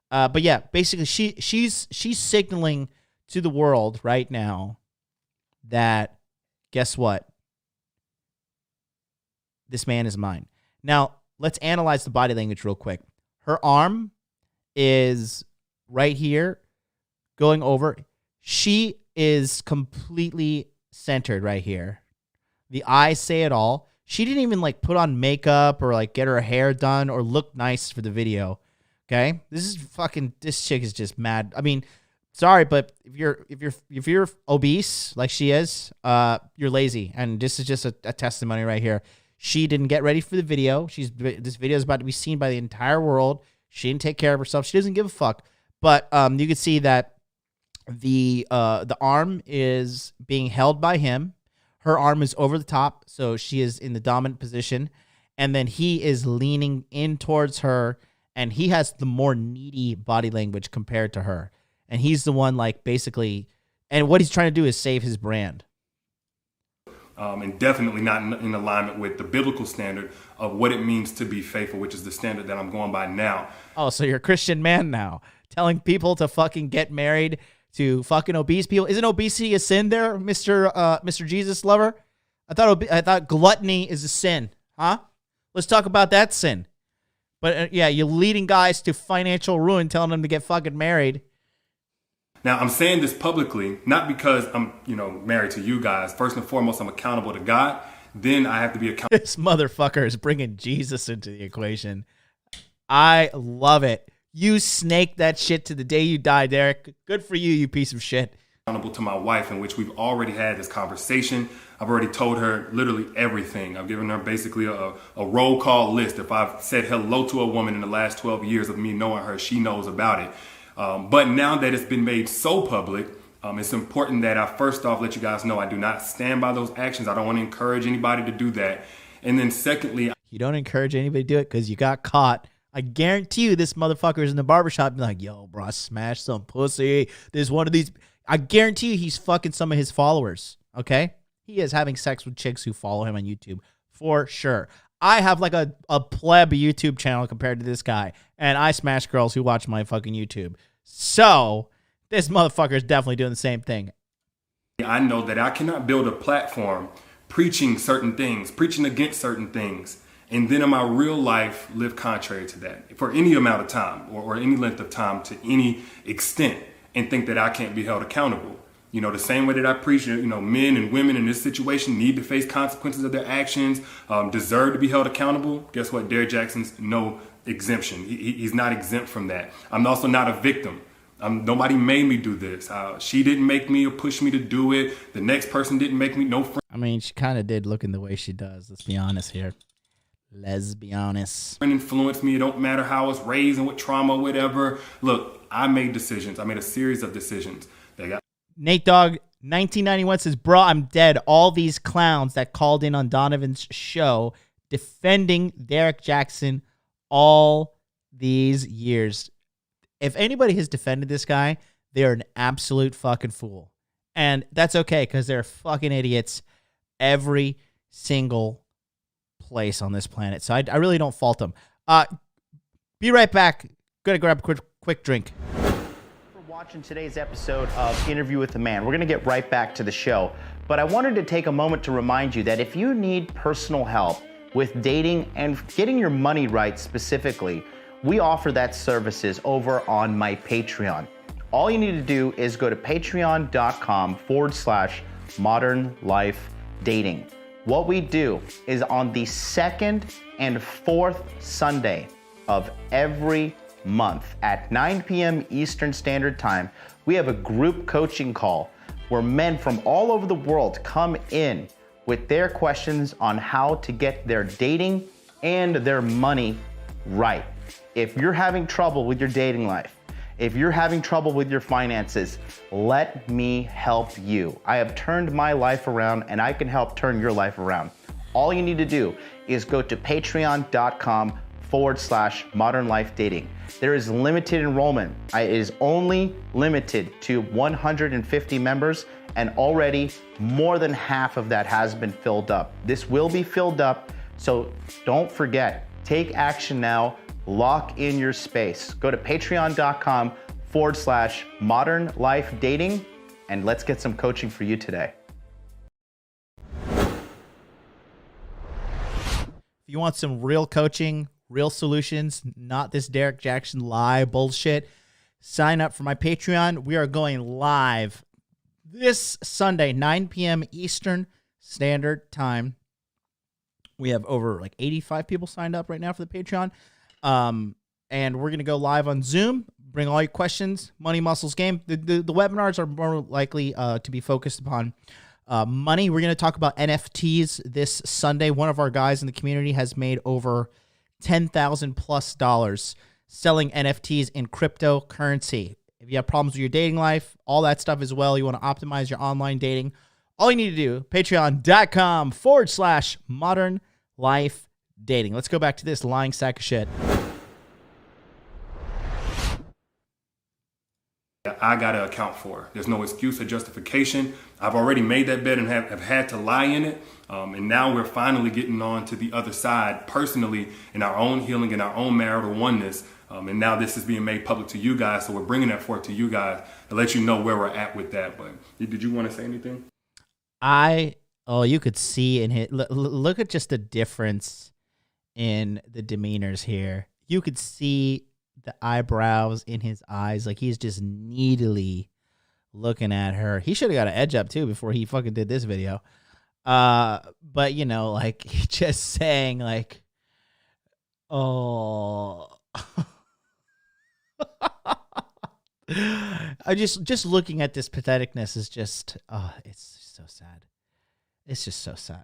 But yeah, basically she's signaling to the world right now that guess what? This man is mine. Now, let's analyze the body language real quick. Her arm is right here going over. She is completely centered right here. The eyes say it all. She didn't even like put on makeup or like get her hair done or look nice for the video. Okay, this chick is just mad. I mean, sorry, but if you're obese like she is, you're lazy, and this is just a testimony right here. She didn't get ready for the video. This video is about to be seen by the entire world. She didn't take care of herself. She doesn't give a fuck. But you can see that the arm is being held by him. Her arm is over the top, so she is in the dominant position. And then he is leaning in towards her, and he has the more needy body language compared to her. And he's the one, like, basically, and what he's trying to do is save his brand. and definitely not in alignment with the biblical standard of what it means to be faithful, which is the standard that I'm going by now. Oh, so you're a Christian man now, telling people to fucking get married to fucking obese people. Isn't obesity a sin there, Mr. Jesus lover? I thought gluttony is a sin, huh? Let's talk about that sin. But yeah, you're leading guys to financial ruin, telling them to get fucking married. Now, I'm saying this publicly, not because I'm, married to you guys. First and foremost, I'm accountable to God. Then I have to be accountable. This motherfucker is bringing Jesus into the equation. I love it. You snaked that shit to the day you die, Derrick. Good for you, you piece of shit. Accountable to my wife, in which we've already had this conversation. I've already told her literally everything. I've given her basically a roll call list. If I've said hello to a woman in the last 12 years of me knowing her, she knows about it. But now that it's been made so public, it's important that I first off let you guys know I do not stand by those actions. I don't want to encourage anybody to do that. And then secondly, you don't encourage anybody to do it because you got caught. I guarantee you this motherfucker's in the barbershop and be like, yo, bro, I smashed some pussy. There's one of these. I guarantee you he's fucking some of his followers, okay? He is having sex with chicks who follow him on YouTube, for sure. I have like a pleb YouTube channel compared to this guy, and I smash girls who watch my fucking YouTube. So this motherfucker is definitely doing the same thing. I know that I cannot build a platform preaching certain things, preaching against certain things, and then in my real life live contrary to that for any amount of time or any length of time to any extent and think that I can't be held accountable. The same way that I preach, men and women in this situation need to face consequences of their actions, deserve to be held accountable. Guess what? Derrick Jaxn's no exemption. He's not exempt from that. I'm also not a victim. Nobody made me do this. She didn't make me or push me to do it. The next person didn't make me. No friend. I mean, she kind of did looking the way she does. Let's be honest here. Let's be honest. Influenced me. It don't matter how I was raised and what trauma, whatever. Look, I made decisions. I made a series of decisions. Nate Dogg 1991 says, bro, I'm dead. All these clowns that called in on Donovan's show defending Derrick Jaxn all these years. If anybody has defended this guy, they're an absolute fucking fool. And that's okay because they're fucking idiots every single place on this planet. So I really don't fault them. Be right back. Gonna grab a quick drink. Watching today's episode of Interview with the Man. We're going to get right back to the show, but I wanted to take a moment to remind you that if you need personal help with dating and getting your money right specifically, we offer that services over on my Patreon. All you need to do is go to patreon.com/modernlifedating. What we do is on the second and fourth Sunday of every month at 9 p.m. Eastern Standard Time, we have a group coaching call where men from all over the world come in with their questions on how to get their dating and their money right. If you're having trouble with your dating life, if you're having trouble with your finances, let me help you. I have turned my life around and I can help turn your life around. All you need to do is go to patreon.com/modernlifedating. There is limited enrollment. It is only limited to 150 members, and already more than half of that has been filled up. This will be filled up, so don't forget, take action now, lock in your space. Go to patreon.com/modernlifedating, and let's get some coaching for you today. If you want some real coaching, real solutions, not this Derrick Jaxn lie bullshit, sign up for my Patreon. We are going live this Sunday, 9 p.m. Eastern Standard Time. We have over like 85 people signed up right now for the Patreon. And we're going to go live on Zoom. Bring all your questions, Money Muscles Game. The webinars are more likely to be focused upon money. We're going to talk about NFTs this Sunday. One of our guys in the community has made over $10,000+ selling NFTs in cryptocurrency. If you have problems with your dating life, all that stuff as well, you want to optimize your online dating, all you need to do, patreon.com/modernlifedating. Let's go back to this lying sack of shit. I got to account for. There's no excuse or justification. I've already made that bed and have had to lie in it. And now we're finally getting on to the other side personally in our own healing, in our own marital oneness. And now this is being made public to you guys. So we're bringing that forth to you guys to let you know where we're at with that. But did you want to say anything? You could see in his, look at just the difference in the demeanors here. You could see the eyebrows in his eyes. Like he's just needily looking at her. He should have got an edge up too before he fucking did this video. But you know, like just saying like, oh, I just looking at this patheticness is just, it's so sad. It's just so sad.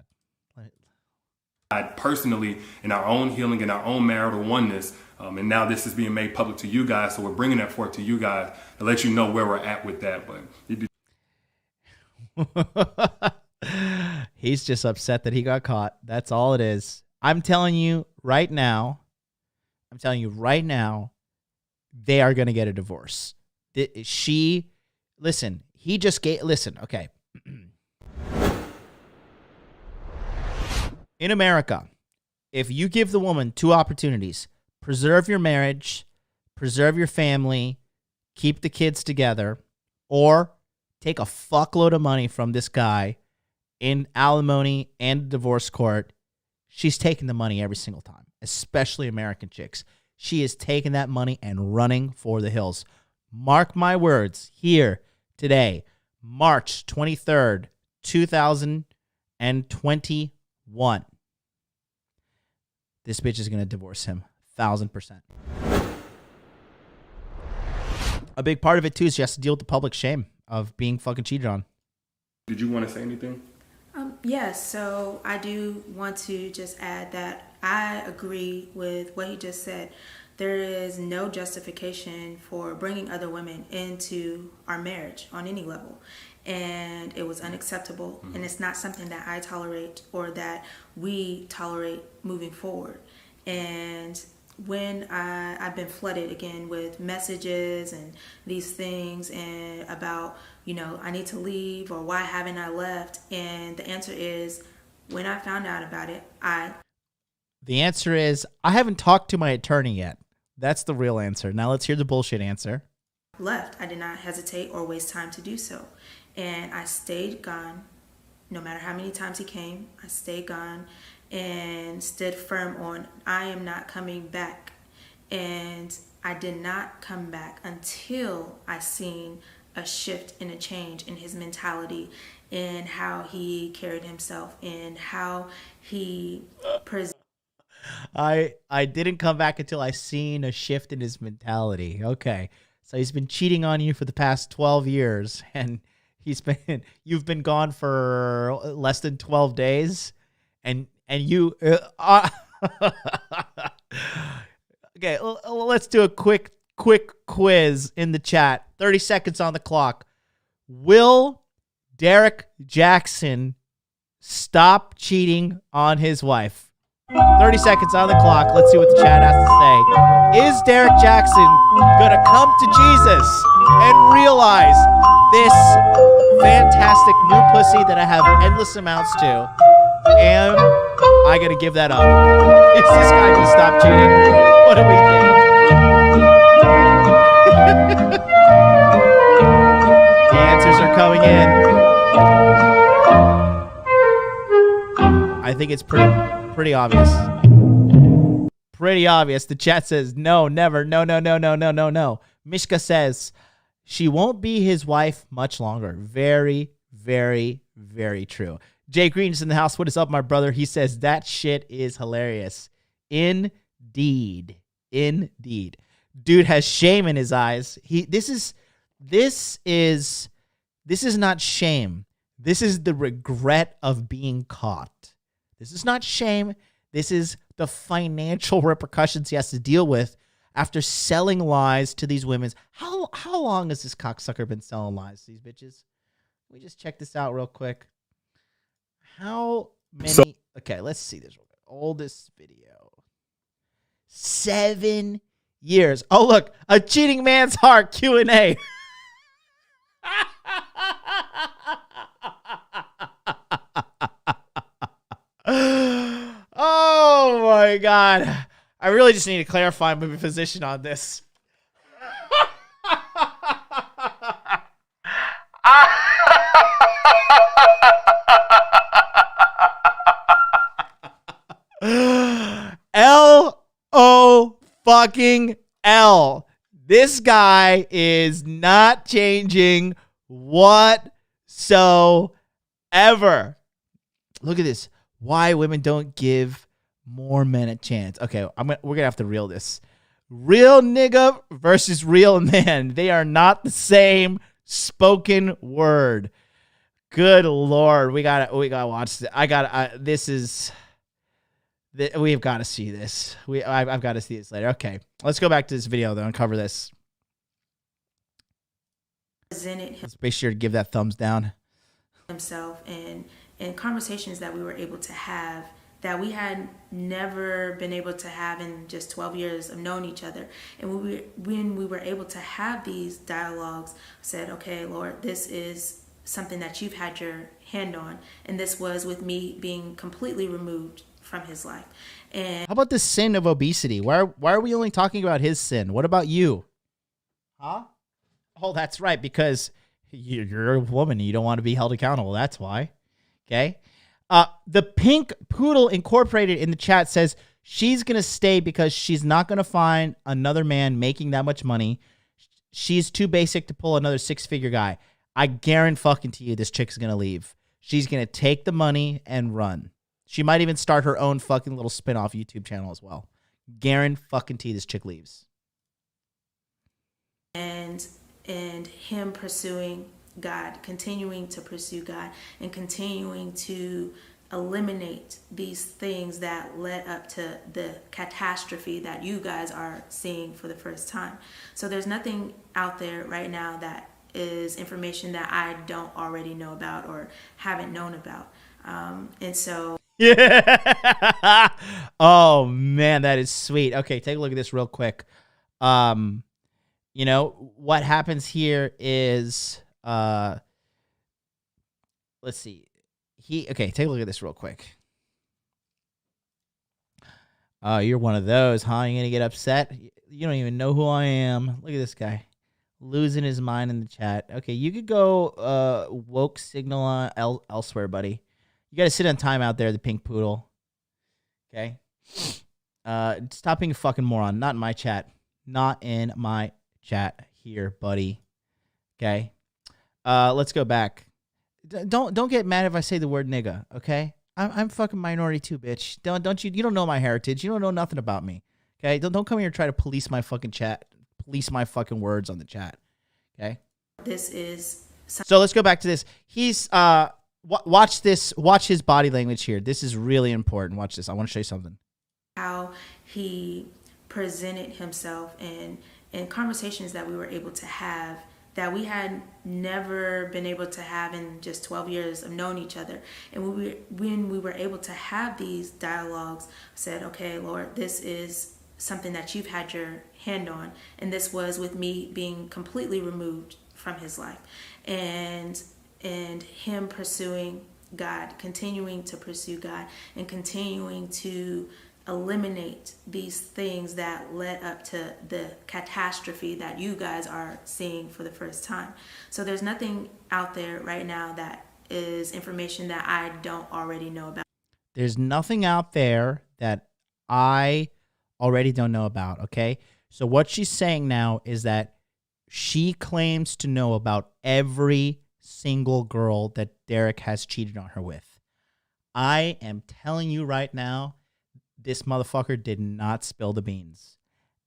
Personally, in our own healing, in our own marital oneness, and now this is being made public to you guys, so we're bringing that forth to you guys to let you know where we're at with that. But he's just upset that he got caught. That's all it is. I'm telling you right now, they are going to get a divorce. Okay. In America, if you give the woman two opportunities, preserve your marriage, preserve your family, keep the kids together, or take a fuckload of money from this guy in alimony and divorce court, she's taking the money every single time, especially American chicks. She is taking that money and running for the hills. Mark my words here today, March 23rd, 2021. This bitch is going to divorce him 1,000%. A big part of it, too, is she has to deal with the public shame of being fucking cheated on. Did you want to say anything? Yes, so I do want to just add that I agree with what he just said. There is no justification for bringing other women into our marriage on any level. And it was unacceptable. Mm-hmm. And it's not something that I tolerate or that we tolerate moving forward. And when I've been flooded again with messages and these things and about, you know, I need to leave or why haven't I left? And the answer is, when I found out about it, The answer is, I haven't talked to my attorney yet. That's the real answer. Now let's hear the bullshit answer. Left. I did not hesitate or waste time to do so. And I stayed gone. No matter how many times he came, I stayed gone and stood firm on, I am not coming back. And I did not come back until I seen a shift and a change in his mentality, in how he carried himself, in how he presented. I didn't come back until I seen a shift in his mentality. Okay. So he's been cheating on you for the past 12 years and you've been gone for less than 12 days and you okay, let's do a quick quiz in the chat. 30 seconds on the clock. Will Derrick Jaxn stop cheating on his wife? 30 seconds on the clock. Let's see what the chat has to say. Is Derrick Jaxn going to come to Jesus and realize this fantastic new pussy that I have endless amounts to? Am I going to give that up? Is this guy going to stop cheating? What do we think? The answers are coming in. I think it's pretty obvious. Pretty obvious. The chat says no, never, no. Mishka says she won't be his wife much longer. Very, very, very true. Jay Green's in the house. What is up, my brother? He says that shit is hilarious. Indeed. Dude has shame in his eyes. This is not shame. This is the regret of being caught. This is not shame. This is the financial repercussions he has to deal with after selling lies to these women. How long has this cocksucker been selling lies to these bitches? Let me just check this out real quick. How many? Okay, let's see this real quick. Oldest video. 7 years. Oh, look, a cheating man's heart Q&A. Oh my God. I really just need to clarify my position on this. L-O fucking L. This guy is not changing whatsoever. Look at this. Why women don't give more men a chance. Okay, we're gonna have to reel this. Real nigga versus real man. They are not the same spoken word. Good Lord, we gotta watch this. We've got to see this. I've got to see this later. Okay, let's go back to this video though and cover this. Let's make sure to give that thumbs down. Himself and conversations that we were able to have that we had never been able to have in just 12 years of knowing each other. And when we were able to have these dialogues, I said, okay, Lord, this is something that you've had your hand on. And this was with me being completely removed from his life. And how about the sin of obesity? Why are we only talking about his sin? What about you? Huh? Oh, that's right, because you're a woman and you don't want to be held accountable. That's why. Okay. The Pink Poodle Incorporated in the chat says she's going to stay because she's not going to find another man making that much money. She's too basic to pull another 6-figure guy. I guarantee you this chick's going to leave. She's going to take the money and run. She might even start her own fucking little spin-off YouTube channel as well. Guarantee this chick leaves. And him pursuing God, continuing to pursue God, and continuing to eliminate these things that led up to the catastrophe that you guys are seeing for the first time. So there's nothing out there right now that is information that I don't already know about or haven't known about. And so... Yeah. Oh, man, that is sweet. Okay, take a look at this real quick. You know, what happens here is... let's see. Okay, take a look at this real quick. Oh, you're one of those, huh? You're going to get upset? You don't even know who I am. Look at this guy. Losing his mind in the chat. Okay, you could go woke signal on elsewhere, buddy. You got to sit on timeout there, the Pink Poodle. Okay? Stop being a fucking moron. Not in my chat. Not in my chat here, buddy. Okay? Let's go back. Don't get mad if I say the word nigga, okay? I'm fucking minority too, bitch. Don't you don't know my heritage. You don't know nothing about me. Okay? Don't come here and try to police my fucking chat. Police my fucking words on the chat. Okay? This is so let's go back to this. He's watch this. Watch his body language here. This is really important. Watch this. I want to show you something. How he presented himself and conversations that we were able to have that we had never been able to have in just 12 years of knowing each other. And when we were able to have these dialogues, I said, okay, Lord, this is something that you've had your hand on. And this was with me being completely removed from his life. And him pursuing God, continuing to pursue God, and continuing to eliminate these things that led up to the catastrophe that you guys are seeing for the first time. So there's nothing out there right now that is information that I don't already know about. There's nothing out there that I already don't know about, okay? So what she's saying now is that she claims to know about every single girl that Derrick has cheated on her with. I am telling you right now, this motherfucker did not spill the beans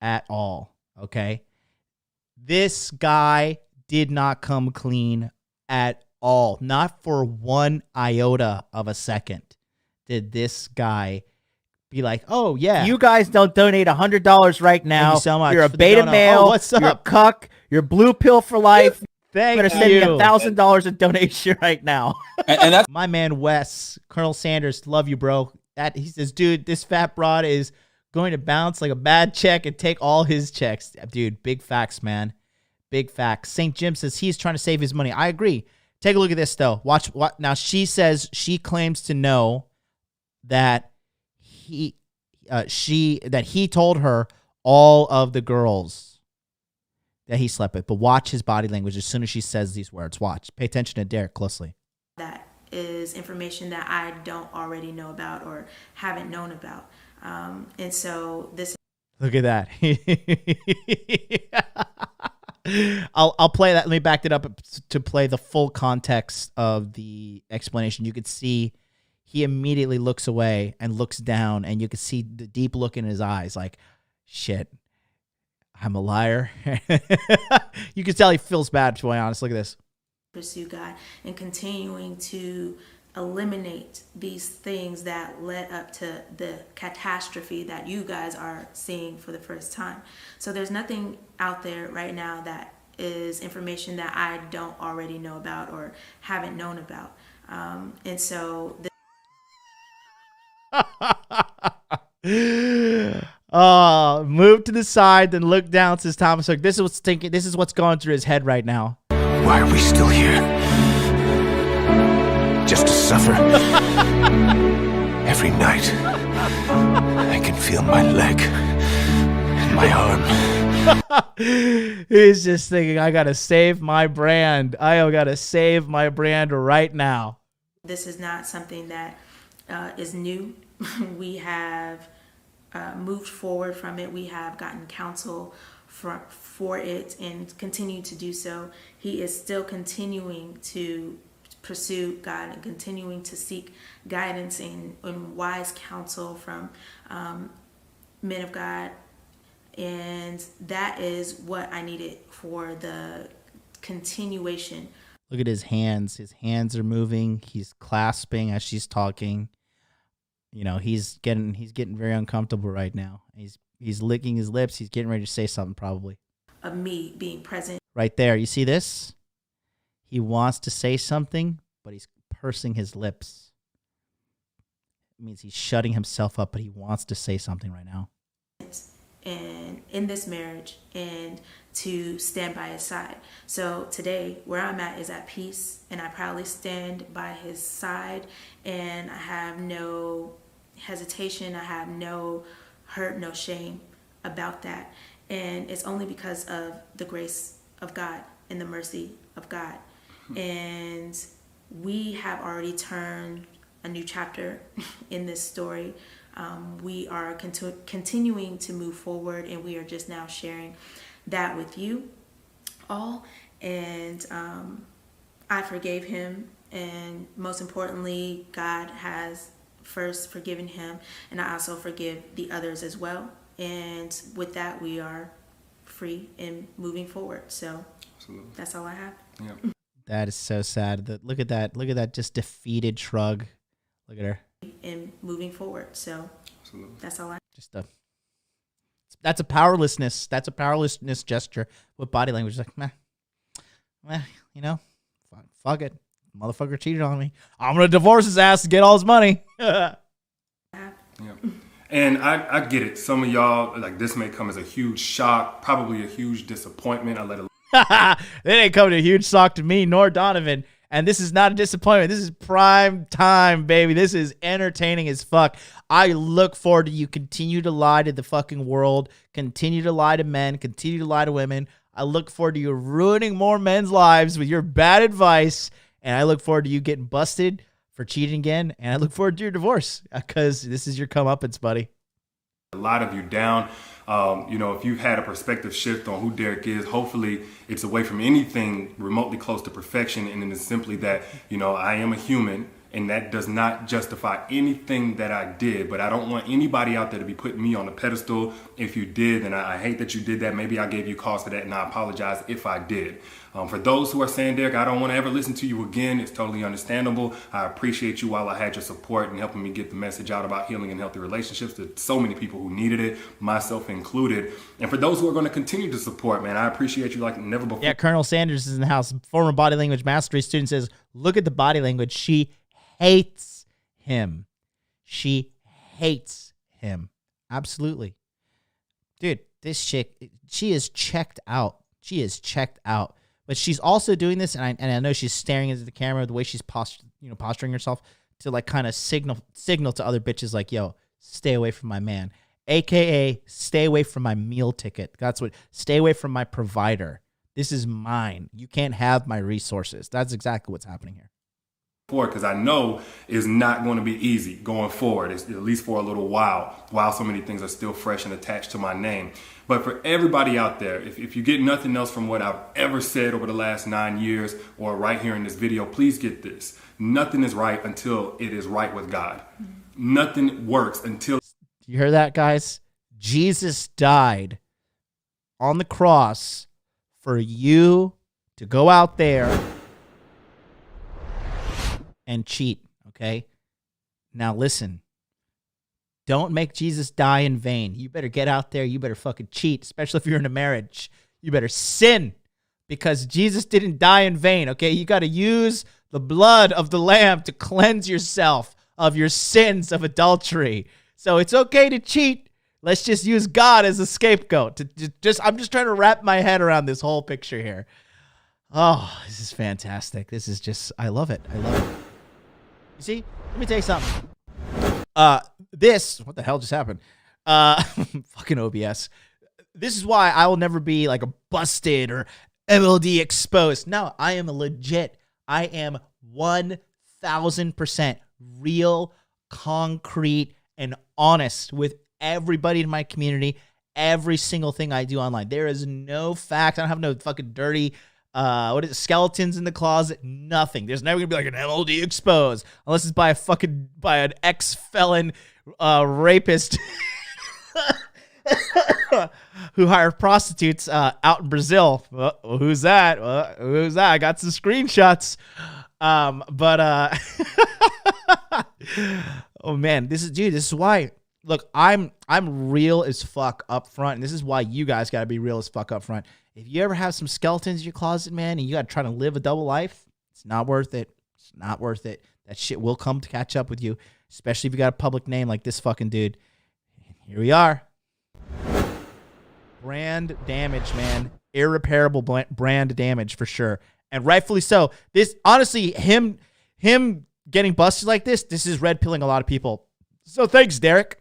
at all, okay? This guy did not come clean at all. Not for one iota of a second did this guy be like, oh, yeah. You guys don't donate $100 right now. Thank you so much. You're a for the beta dono. male. Oh, what's up? You're a cuck. You're blue pill for life. Thank better send you. me $1,000 in donation right now. And that's my man Wes, Colonel Sanders, love you, bro. That he says, dude, this fat broad is going to bounce like a bad check and take all his checks. Dude, big facts, man. Big facts. St. Jim says he's trying to save his money. I agree. Take a look at this, though. Watch. Now, she says she claims to know that he told her all of the girls that he slept with. But watch his body language as soon as she says these words. Watch. Pay attention to Derrick closely. That is information that I don't already know about or haven't known about. And so this. Look at that. I'll play that. Let me back it up to play the full context of the explanation. You could see he immediately looks away and looks down, and you could see the deep look in his eyes like, shit, I'm a liar. You can tell he feels bad, to be honest. Look at this. Pursue God and continuing to eliminate these things that led up to the catastrophe that you guys are seeing for the first time. So there's nothing out there right now that is information that I don't already know about or haven't known about. And so move to the side, then look down, says Thomas Hook. This is what's going through his head right now. Why are we still here? Just to suffer? Every night, I can feel my leg and my arm. He's just thinking, I gotta save my brand. I gotta save my brand right now. this is not something that is new. We have moved forward from it. We have gotten counsel for it and continue to do so. He is still continuing to pursue God and continuing to seek guidance and wise counsel from men of God. And that is what I needed for the continuation. Look at his hands. His hands are moving. He's clasping as she's talking. You know, he's getting very uncomfortable right now. He's licking his lips. He's getting ready to say something probably. Of me being present. Right there. You see this? He wants to say something, but he's pursing his lips. It means he's shutting himself up, but he wants to say something right now. And in this marriage, and to stand by his side. So today, where I'm at is at peace, and I proudly stand by his side, and I have no hesitation, I have no hurt, no shame about that. And it's only because of the grace of God and the mercy of God. And we have already turned a new chapter in this story. We are continuing to move forward, and we are just now sharing that with you all. And I forgave him, and most importantly, God has first forgiven him, and I also forgive the others as well. And with that, we are free and moving forward. So absolutely. That's all I have. Yeah. That is so sad. Look at that. Look at that just defeated shrug. Look at her. And moving forward. So absolutely. That's all I That's a powerlessness. That's a powerlessness gesture with body language. Like, meh, you know, fuck it. Motherfucker cheated on me. I'm going to divorce his ass to get all his money. Yeah. And I get it. Some of y'all, like, this may come as a huge shock, probably a huge disappointment. I let it. It ain't coming to a huge shock to me nor Donovan. And this is not a disappointment. This is prime time, baby. This is entertaining as fuck. I look forward to you continue to lie to the fucking world, continue to lie to men, continue to lie to women. I look forward to you ruining more men's lives with your bad advice. And I look forward to you getting busted for cheating again. And I look forward to your divorce because this is your comeuppance, buddy. A lot of you down. You know, if you've had a perspective shift on who Derrick is, hopefully it's away from anything remotely close to perfection. And it is simply that, you know, I am a human, and that does not justify anything that I did. But I don't want anybody out there to be putting me on a pedestal. If you did, then I hate that you did that. Maybe I gave you cause for that, and I apologize if I did. For those who are saying, Derrick, I don't want to ever listen to you again, it's totally understandable. I appreciate you while I had your support and helping me get the message out about healing and healthy relationships to so many people who needed it, myself included. And for those who are going to continue to support, man, I appreciate you like never before. Yeah, Colonel Sanders is in the house. Former body language mastery student says, look at the body language. She hates him. She hates him. Absolutely. Dude, this chick, she is checked out. She is checked out. But she's also doing this, and I know she's staring into the camera, the way she's posturing herself to like kind of signal to other bitches like, yo, stay away from my man. AKA, stay away from my meal ticket. That's what, stay away from my provider. This is mine. You can't have my resources. That's exactly what's happening here. Because I know it's not going to be easy going forward, at least for a little while so many things are still fresh and attached to my name. But for everybody out there, if you get nothing else from what I've ever said over the last 9 years or right here in this video, please get this. Nothing is right until it is right with God. Nothing works until... You hear that, guys? Jesus died on the cross for you to go out there and cheat, okay? Now listen, don't make Jesus die in vain. You better get out there. You better fucking cheat, especially if you're in a marriage. You better sin because Jesus didn't die in vain, okay? You got to use the blood of the Lamb to cleanse yourself of your sins of adultery. So it's okay to cheat. Let's just use God as a scapegoat. I'm just trying to wrap my head around this whole picture here. Oh, this is fantastic. This is just, I love it. I love it. You see, let me tell you something. What the hell just happened? Fucking OBS. This is why I will never be like a busted or MLD exposed. No, I am I am 1000% real, concrete, and honest with everybody in my community, every single thing I do online. There is no fact. I don't have no fucking dirty skeletons in the closet, nothing. There's never gonna be like an MLD exposed unless it's by an ex-felon rapist who hired prostitutes out in Brazil. Who's that? Who's that? I got some screenshots. Oh man, this is why. Look, I'm real as fuck up front, and this is why you guys gotta be real as fuck up front. If you ever have some skeletons in your closet, man, and you gotta try to live a double life, it's not worth it. It's not worth it. That shit will come to catch up with you, especially if you got a public name like this fucking dude. Here we are. Brand damage, man. Irreparable brand damage for sure. And rightfully so. This, honestly, him getting busted like this is red pilling a lot of people. So thanks, Derrick.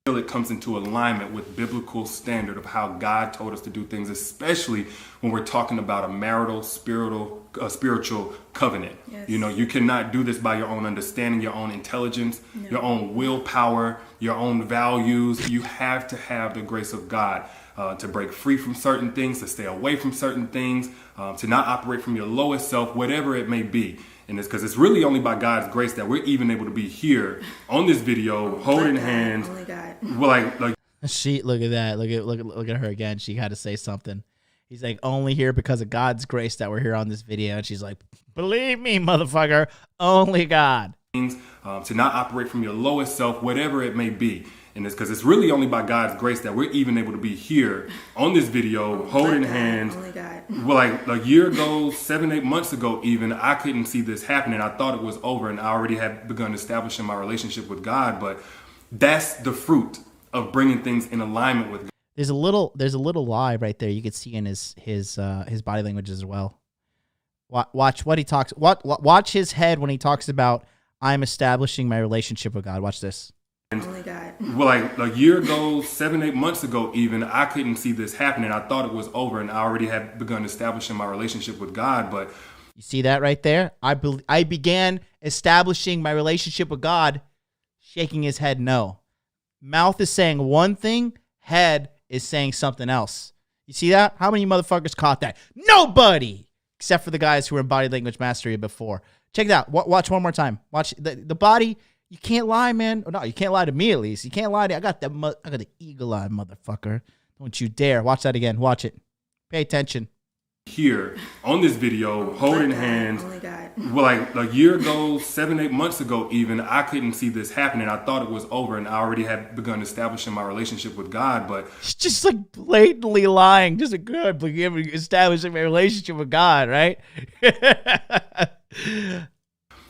It comes into alignment with biblical standard of how God told us to do things, especially when we're talking about a marital, spiritual covenant. Yes. You know, you cannot do this by your own understanding, your own intelligence, your own willpower, your own values. You have to have the grace of God to break free from certain things, to stay away from certain things, to not operate from your lowest self, whatever it may be. And it's because it's really only by God's grace that we're even able to be here on this video, holding hands. Only God. Well, like she, look at that. Look at her again. She had to say something. He's like, only here because of God's grace that we're here on this video. And she's like, believe me, motherfucker, only God. To not operate from your lowest self, whatever it may be. And it's because it's really only by God's grace that we're even able to be here on this video, holding hands. Well, like a year ago, 7-8 months ago even, I couldn't see this happening. I thought it was over and I already had begun establishing my relationship with God. But that's the fruit of bringing things in alignment with God. There's a little lie right there you could see in his body language as well. Watch what he talks. Watch his head when he talks about I'm establishing my relationship with God. Watch this. Only God. Well, like a year ago, 7-8 months ago even, I couldn't see this happening. I thought it was over and I already had begun establishing my relationship with God. But you see that right there? I began establishing my relationship with God, shaking his head no. Mouth is saying one thing, head is saying something else. You see that? How many motherfuckers caught that? Nobody! Except for the guys who were in body language mastery before. Check it out. Watch one more time. Watch the body. You can't lie, man. No, you can't lie to me at least. You can't lie to I got the eagle eye, motherfucker. Don't you dare. Watch that again. Watch it. Pay attention. Here on this video, holding hands. Only God. Well, like a year ago, 7-8 months ago even, I couldn't see this happening. I thought it was over and I already had begun establishing my relationship with God. But it's just like blatantly lying. Just a good establishing my relationship with God, right?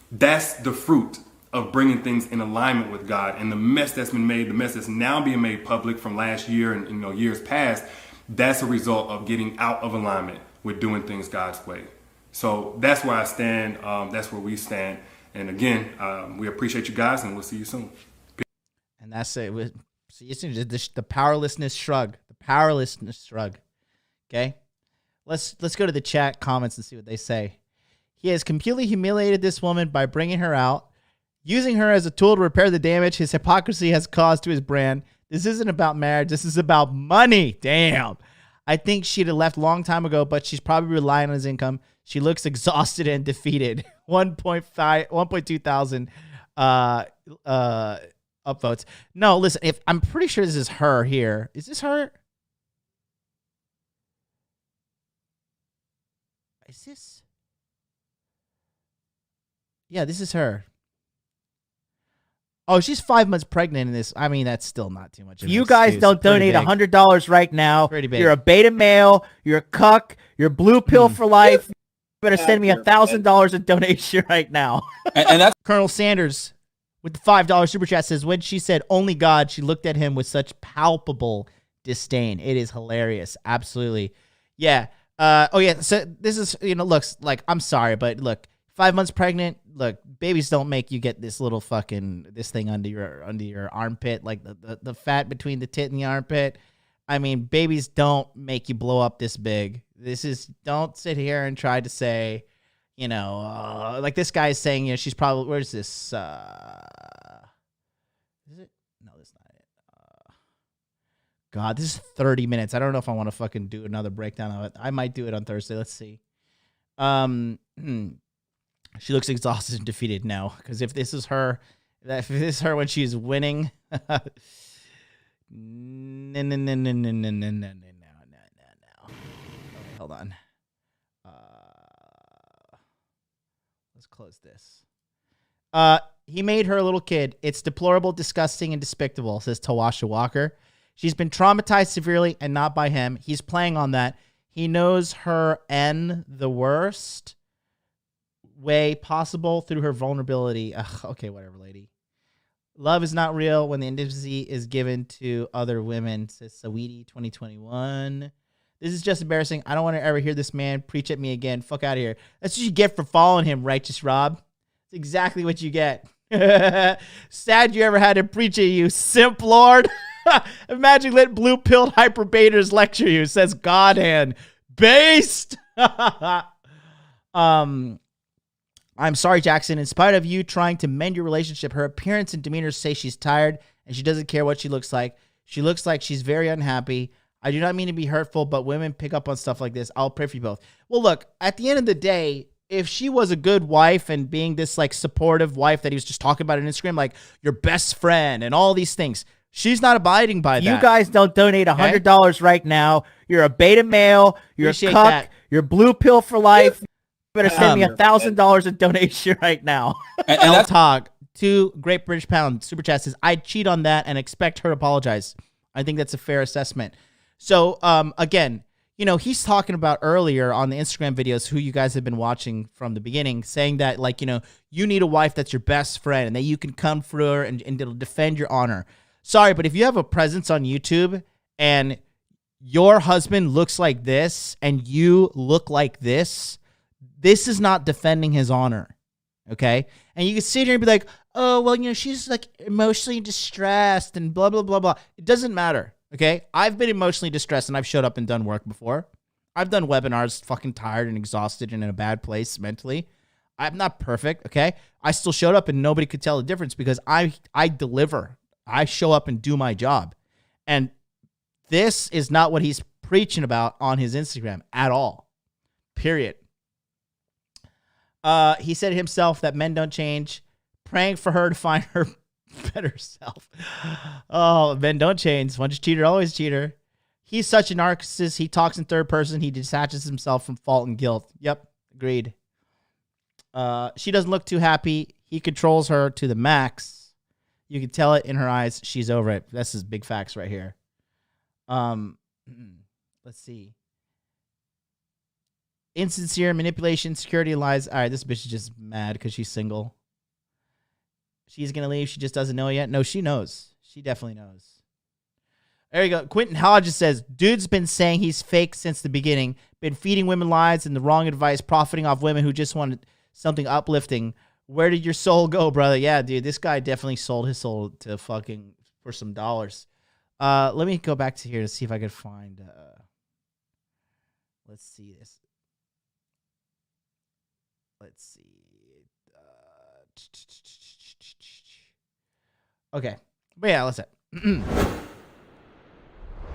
That's the fruit of bringing things in alignment with God, and the mess that's been made, the mess that's now being made public from last year and years past, that's a result of getting out of alignment with doing things God's way. So that's where I stand. That's where we stand. And again, we appreciate you guys, and we'll see you soon. And that's it. So you see the powerlessness shrug. The powerlessness shrug. Okay? Let's go to the chat comments and see what they say. He has completely humiliated this woman by bringing her out, using her as a tool to repair the damage his hypocrisy has caused to his brand. This isn't about marriage. This is about money. Damn. I think she'd have left a long time ago, but she's probably relying on his income. She looks exhausted and defeated. 1.2 thousand upvotes. No, listen, if I'm pretty sure this is her here. Is this her? Is this? Yeah, this is her. Oh, she's 5 months pregnant in this. I mean, that's still not too much. If you guys don't donate $100 right now, you're a beta male, you're a cuck, you're blue pill for life. You better send me $1,000 in donation right now. And that's Colonel Sanders with the $5 super chat says, when she said only God, she looked at him with such palpable disdain. It is hilarious. Absolutely. Yeah. Oh yeah. So this is, looks like, I'm sorry, but look, 5 months pregnant. Look, babies don't make you get this little this thing under your armpit, like the fat between the tit and the armpit. I mean, babies don't make you blow up this big. Don't sit here and try to say, like this guy's saying, she's probably, where's this? Is it? No, that's not it. God, this is 30 minutes. I don't know if I want to fucking do another breakdown of it. I might do it on Thursday. Let's see. She looks exhausted and defeated. No, because if this is her when she's winning, no. Okay, hold on. Let's close this. He made her a little kid. It's deplorable, disgusting, and despicable, says Tawasha Walker. She's been traumatized severely and not by him. He's playing on that. He knows her in the worst way possible through her vulnerability. Ugh, okay, whatever, lady. Love is not real when the intimacy is given to other women, says Saweetie 2021. This is just embarrassing. I don't want to ever hear this man preach at me again. Fuck out of here. That's what you get for following him, Righteous Rob. That's exactly what you get. Sad you ever had him preach at you, simp lord. Imagine let blue-pilled hyper-baiters lecture you, says Godhand. Based! I'm sorry, Jaxn. In spite of you trying to mend your relationship, her appearance and demeanor say she's tired and she doesn't care what she looks like. She looks like she's very unhappy. I do not mean to be hurtful, but women pick up on stuff like this. I'll pray for you both. Well, look, at the end of the day, if she was a good wife and being this like supportive wife that he was just talking about on Instagram, like your best friend and all these things, she's not abiding by that. You guys don't donate $100 right now. You're a beta male, you're a cuck, you're blue pill for life. You better send me $1,000 in donation right now. And Talk, 2 Great British Pound super chat says, I'd cheat on that and expect her to apologize. I think that's a fair assessment. So, again, he's talking about earlier on the Instagram videos who you guys have been watching from the beginning, saying that, like, you need a wife that's your best friend and that you can come through her and it'll defend your honor. Sorry, but if you have a presence on YouTube and your husband looks like this and you look like this is not defending his honor, okay? And you can sit here and be like, oh, well, she's like emotionally distressed and blah, blah, blah, blah. It doesn't matter, okay? I've been emotionally distressed and I've showed up and done work before. I've done webinars fucking tired and exhausted and in a bad place mentally. I'm not perfect, okay? I still showed up and nobody could tell the difference because I deliver. I show up and do my job. And this is not what he's preaching about on his Instagram at all, period. He said himself that men don't change, praying for her to find her better self. Oh, men don't change. Once a cheater, always a cheater. He's such a narcissist. He talks in third person. He detaches himself from fault and guilt. Yep, agreed. She doesn't look too happy. He controls her to the max. You can tell it in her eyes. She's over it. This is big facts right here. Let's see. Insincere manipulation, security, and lies. All right, this bitch is just mad because she's single. She's going to leave. She just doesn't know yet. No, she knows. She definitely knows. There you go. Quentin Hodges says, dude's been saying he's fake since the beginning. Been feeding women lies and the wrong advice, profiting off women who just wanted something uplifting. Where did your soul go, brother? Yeah, dude, this guy definitely sold his soul to fucking for some dollars. Let me go back to here to see if I could find. Let's see this. Let's see. Okay, but yeah, let's see.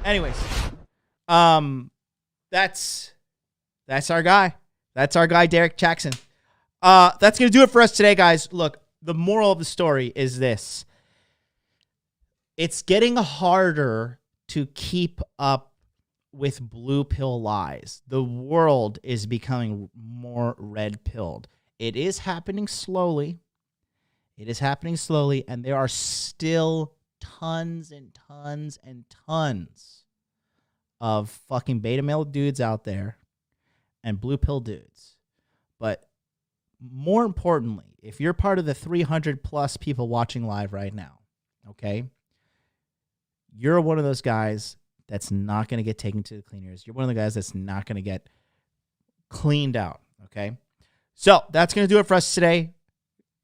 Anyways, that's our guy. That's our guy, Derrick Jaxn. That's gonna do it for us today, guys. Look, the moral of the story is this: it's getting harder to keep up with blue pill lies. The world is becoming more red pilled. It is happening slowly. It is happening slowly, and there are still tons and tons and tons of fucking beta male dudes out there and blue pill dudes. But more importantly, if you're part of the 300 plus people watching live right now, okay, you're one of those guys that's not going to get taken to the cleaners. You're one of the guys that's not going to get cleaned out, okay? So that's going to do it for us today.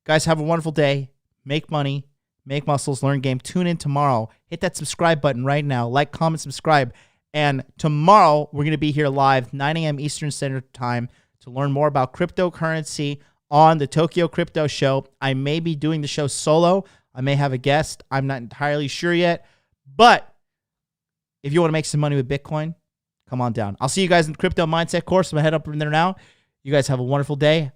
Guys, have a wonderful day. Make money, make muscles, learn game. Tune in tomorrow. Hit that subscribe button right now. Like, comment, subscribe. And tomorrow, we're going to be here live, 9 a.m. Eastern Standard Time, to learn more about cryptocurrency on the Tokyo Crypto Show. I may be doing the show solo. I may have a guest. I'm not entirely sure yet. But if you want to make some money with Bitcoin, come on down. I'll see you guys in the Crypto Mindset course. I'm going to head up in there now. You guys have a wonderful day.